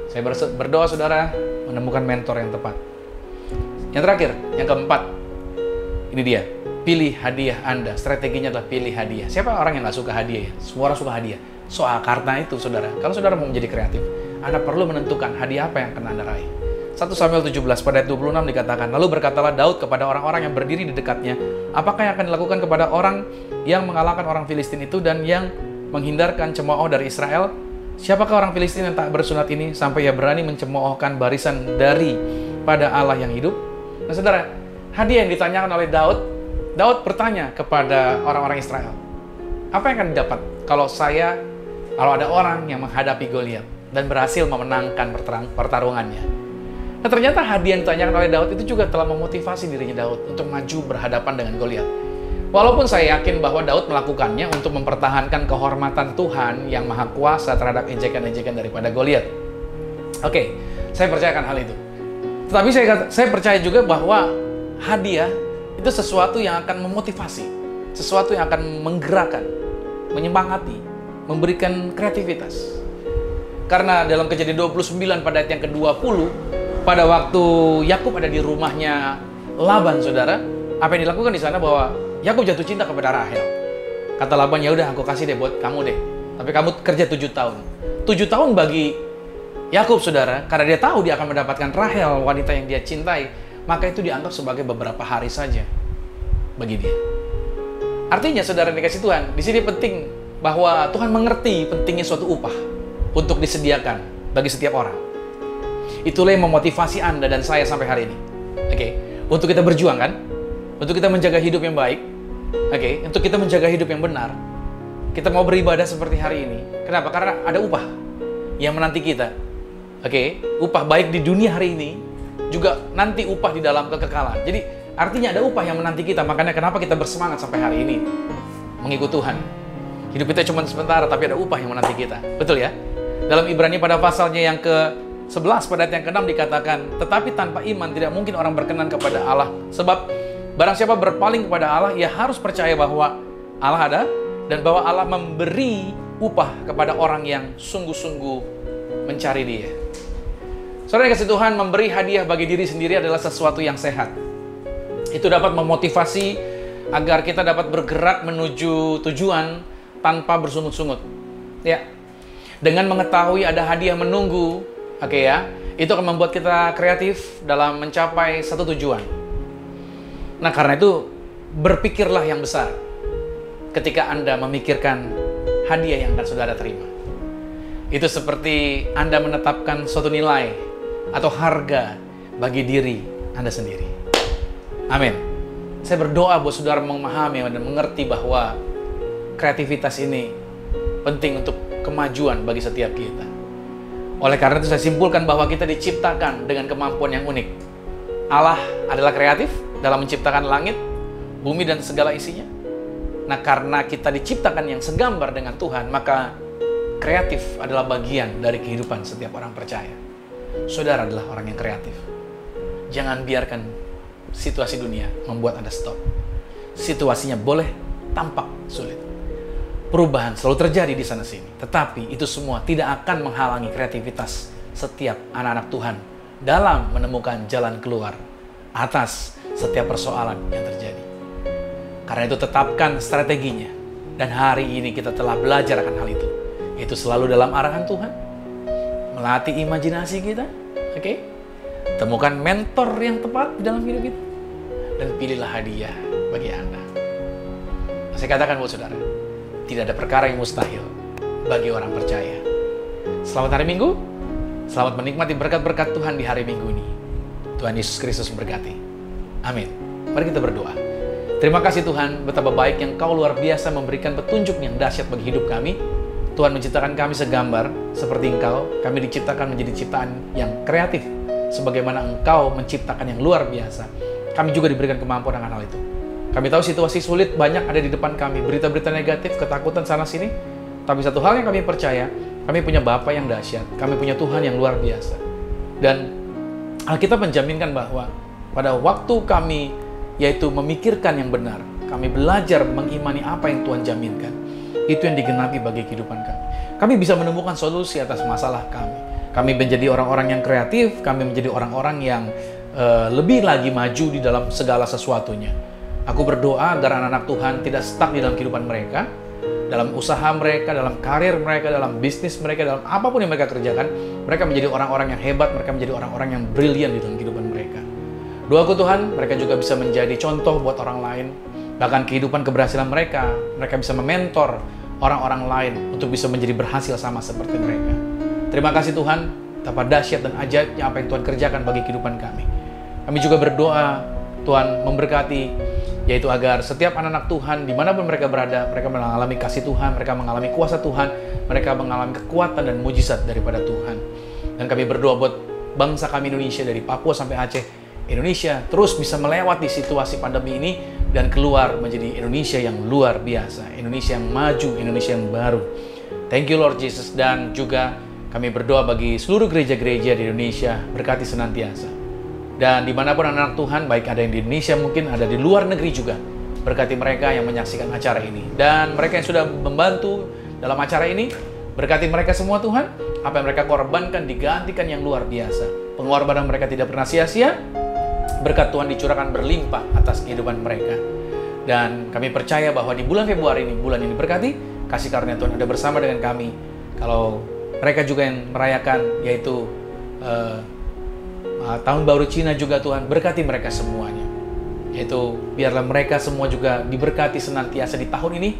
Saya berdoa saudara menemukan mentor yang tepat. Yang terakhir, yang keempat, ini dia, pilih hadiah Anda. Strateginya adalah pilih hadiah. Siapa orang yang nggak suka hadiah ya? Semua orang suka hadiah. Soal karena itu saudara, kalau saudara mau menjadi kreatif, Anda perlu menentukan hadiah apa yang akan Anda raih. 1 Samuel 17 pada ayat 26 dikatakan, lalu berkatalah Daud kepada orang-orang yang berdiri di dekatnya, apakah yang akan dilakukan kepada orang yang mengalahkan orang Filistin itu dan yang menghindarkan cemooh dari Israel? Siapakah orang Filistin yang tak bersunat ini sampai ia berani mencemoohkan barisan daripada Allah yang hidup? Nah saudara, hadiah yang ditanyakan oleh Daud bertanya kepada orang-orang Israel, apa yang akan didapat kalau ada orang yang menghadapi Goliat dan berhasil memenangkan pertarungannya? Nah ternyata hadiah yang ditanyakan oleh Daud itu juga telah memotivasi dirinya Daud untuk maju berhadapan dengan Goliat. Walaupun saya yakin bahwa Daud melakukannya untuk mempertahankan kehormatan Tuhan yang maha kuasa terhadap ejekan-ejekan daripada Goliat. Oke, saya percayakan hal itu. Tetapi saya percaya juga bahwa hadiah itu sesuatu yang akan memotivasi, sesuatu yang akan menggerakkan, menyemangati, memberikan kreativitas. Karena dalam Kejadian 29 pada ayat yang ke-20, pada waktu Yakub ada di rumahnya Laban, saudara, apa yang dilakukan di sana bahwa Yakub jatuh cinta kepada Rahel. Kata Laban, ya udah aku kasih deh buat kamu deh. Tapi kamu kerja 7 tahun. 7 tahun bagi Yakub, saudara, karena dia tahu dia akan mendapatkan Rahel, wanita yang dia cintai. maka itu dianggap sebagai beberapa hari saja bagi dia. Artinya, saudara yang dikasih Tuhan, di sini penting bahwa Tuhan mengerti pentingnya suatu upah untuk disediakan bagi setiap orang. Itulah yang memotivasi Anda dan saya sampai hari ini. Oke, untuk kita berjuang kan? Untuk kita menjaga hidup yang baik. Oke, untuk kita menjaga hidup yang benar. Kita mau beribadah seperti hari ini. Kenapa? Karena ada upah yang menanti kita. Oke, upah baik di dunia hari ini, juga nanti upah di dalam kekekalan. Jadi, artinya ada upah yang menanti kita. Makanya kenapa kita bersemangat sampai hari ini mengikut Tuhan. Hidup kita cuma sementara, tapi ada upah yang menanti kita. Betul ya? Dalam Ibrani pada pasalnya yang ke-11 pada ayat yang ke-6 dikatakan, tetapi tanpa iman tidak mungkin orang berkenan kepada Allah. Sebab barang siapa berpaling kepada Allah, ia harus percaya bahwa Allah ada dan bahwa Allah memberi upah kepada orang yang sungguh-sungguh mencari Dia. Saudara yang kasih Tuhan, memberi hadiah bagi diri sendiri adalah sesuatu yang sehat. Itu dapat memotivasi agar kita dapat bergerak menuju tujuan tanpa bersungut-sungut. Ya. Dengan mengetahui ada hadiah menunggu, oke ya, itu akan membuat kita kreatif dalam mencapai satu tujuan. Nah, karena itu berpikirlah yang besar ketika Anda memikirkan hadiah yang akan saudara terima. Itu seperti Anda menetapkan suatu nilai atau harga bagi diri Anda sendiri. Amin. Saya berdoa buat saudara memahami dan mengerti bahwa kreativitas ini penting untuk kemajuan bagi setiap kita. Oleh karena itu saya simpulkan bahwa kita diciptakan dengan kemampuan yang unik. Allah adalah kreatif dalam menciptakan langit, bumi dan segala isinya. Nah, karena kita diciptakan yang segambar dengan Tuhan, maka kreatif adalah bagian dari kehidupan setiap orang percaya. Saudara adalah orang yang kreatif. Jangan biarkan situasi dunia membuat Anda stop. Situasinya boleh tampak sulit. Perubahan selalu terjadi di sana-sini. Tetapi itu semua tidak akan menghalangi kreativitas setiap anak-anak Tuhan dalam menemukan jalan keluar atas setiap persoalan yang terjadi. Karena itu tetapkan strateginya. Dan hari ini kita telah belajar akan hal itu. Itu selalu dalam arahan Tuhan. Melatih imajinasi kita. Oke? Temukan mentor yang tepat di dalam hidup kita. Dan pilihlah hadiah bagi Anda. Saya katakan buat saudara, tidak ada perkara yang mustahil bagi orang percaya. Selamat hari Minggu. Selamat menikmati berkat-berkat Tuhan di hari Minggu ini. Tuhan Yesus Kristus memberkati. Amin. Mari kita berdoa. Terima kasih Tuhan, betapa baik yang Kau luar biasa memberikan petunjuk yang dahsyat bagi hidup kami. Tuhan menciptakan kami segambar seperti Engkau. Kami diciptakan menjadi ciptaan yang kreatif, sebagaimana Engkau menciptakan yang luar biasa. Kami juga diberikan kemampuan akan hal itu. Kami tahu situasi sulit banyak ada di depan kami, berita-berita negatif, ketakutan sana-sini. Tapi satu hal yang kami percaya, kami punya Bapa yang dahsyat, kami punya Tuhan yang luar biasa. Dan Alkitab menjaminkan bahwa pada waktu kami yaitu memikirkan yang benar, kami belajar mengimani apa yang Tuhan jaminkan, itu yang digenapi bagi kehidupan kami. Kami bisa menemukan solusi atas masalah kami. Kami menjadi orang-orang yang kreatif, kami menjadi orang-orang yang lebih lagi maju di dalam segala sesuatunya. Aku berdoa agar anak-anak Tuhan tidak stuck di dalam kehidupan mereka, dalam usaha mereka, dalam karir mereka, dalam bisnis mereka, dalam apapun yang mereka kerjakan, mereka menjadi orang-orang yang hebat, mereka menjadi orang-orang yang brilian di dalam kehidupan mereka. Doaku Tuhan, mereka juga bisa menjadi contoh buat orang lain, bahkan kehidupan keberhasilan mereka bisa mementor orang-orang lain untuk bisa menjadi berhasil sama seperti mereka. Terima kasih Tuhan, betapa dahsyat dan ajaibnya apa yang Tuhan kerjakan bagi kehidupan kami. Kami juga berdoa, Tuhan memberkati, yaitu agar setiap anak-anak Tuhan, dimanapun mereka berada, mereka mengalami kasih Tuhan, mereka mengalami kuasa Tuhan, mereka mengalami kekuatan dan mujizat daripada Tuhan. Dan kami berdoa buat bangsa kami Indonesia, dari Papua sampai Aceh, Indonesia terus bisa melewati situasi pandemi ini dan keluar menjadi Indonesia yang luar biasa, Indonesia yang maju, Indonesia yang baru. Thank you Lord Jesus. Dan juga kami berdoa bagi seluruh gereja-gereja di Indonesia, berkati senantiasa. Dan dimanapun anak-anak Tuhan, baik ada yang di Indonesia, mungkin ada di luar negeri juga, berkati mereka yang menyaksikan acara ini. Dan mereka yang sudah membantu dalam acara ini, berkati mereka semua Tuhan. Apa yang mereka korbankan digantikan yang luar biasa. Pengorbanan mereka tidak pernah sia-sia. Berkat Tuhan dicurahkan berlimpah atas kehidupan mereka. Dan kami percaya bahwa di bulan Februari ini, bulan ini berkati, kasih karunia Tuhan ada bersama dengan kami. Kalau mereka juga yang merayakan, yaitu tahun baru Cina juga Tuhan, berkati mereka semuanya. Yaitu biarlah mereka semua juga diberkati senantiasa di tahun ini,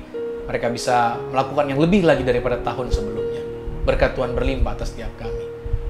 mereka bisa melakukan yang lebih lagi daripada tahun sebelumnya. Berkat Tuhan berlimpah atas setiap kami.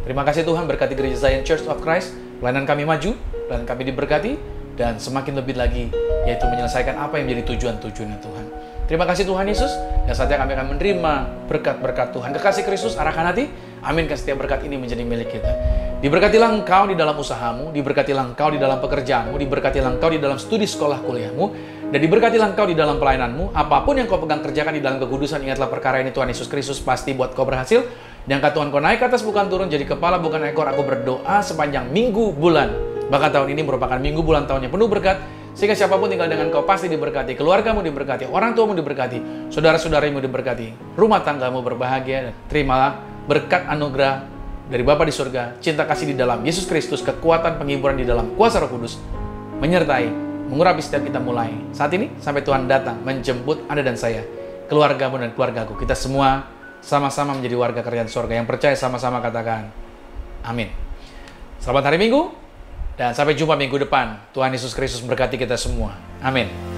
Terima kasih Tuhan, berkati Gereja Zion Church of Christ, pelayanan kami maju, pelayanan kami diberkati, dan semakin lebih lagi, yaitu menyelesaikan apa yang menjadi tujuan-tujuannya Tuhan. Terima kasih Tuhan Yesus, dan saatnya kami akan menerima berkat-berkat Tuhan. Kekasih Kristus, arahkan hati, aminkan setiap berkat ini menjadi milik kita. Diberkatilah engkau di dalam usahamu, diberkatilah engkau di dalam pekerjaanmu, diberkatilah engkau di dalam studi sekolah kuliahmu, dan diberkatilah engkau di dalam pelayananmu. Apapun yang kau pegang kerjakan di dalam kekudusan, ingatlah perkara ini Tuhan Yesus Kristus pasti buat kau berhasil. Diangkat Tuhan kau naik ke atas bukan turun, jadi kepala bukan ekor. Aku berdoa sepanjang minggu bulan, bahkan tahun ini merupakan minggu bulan tahun yang penuh berkat, sehingga siapapun tinggal dengan kau pasti diberkati, keluargamu diberkati, orang tuamu diberkati, saudara-saudarimu diberkati, rumah tanggamu berbahagia, dan terimalah berkat anugerah dari Bapa di surga, cinta kasih di dalam Yesus Kristus, kekuatan penghiburan di dalam kuasa Roh Kudus, menyertai, mengurapi setiap kita mulai saat ini, sampai Tuhan datang menjemput Anda dan saya, keluargamu dan keluargaku. Kita semua sama-sama menjadi warga kerajaan surga. Yang percaya sama-sama katakan, amin. Selamat hari Minggu, dan sampai jumpa minggu depan. Tuhan Yesus Kristus berkati kita semua. Amin.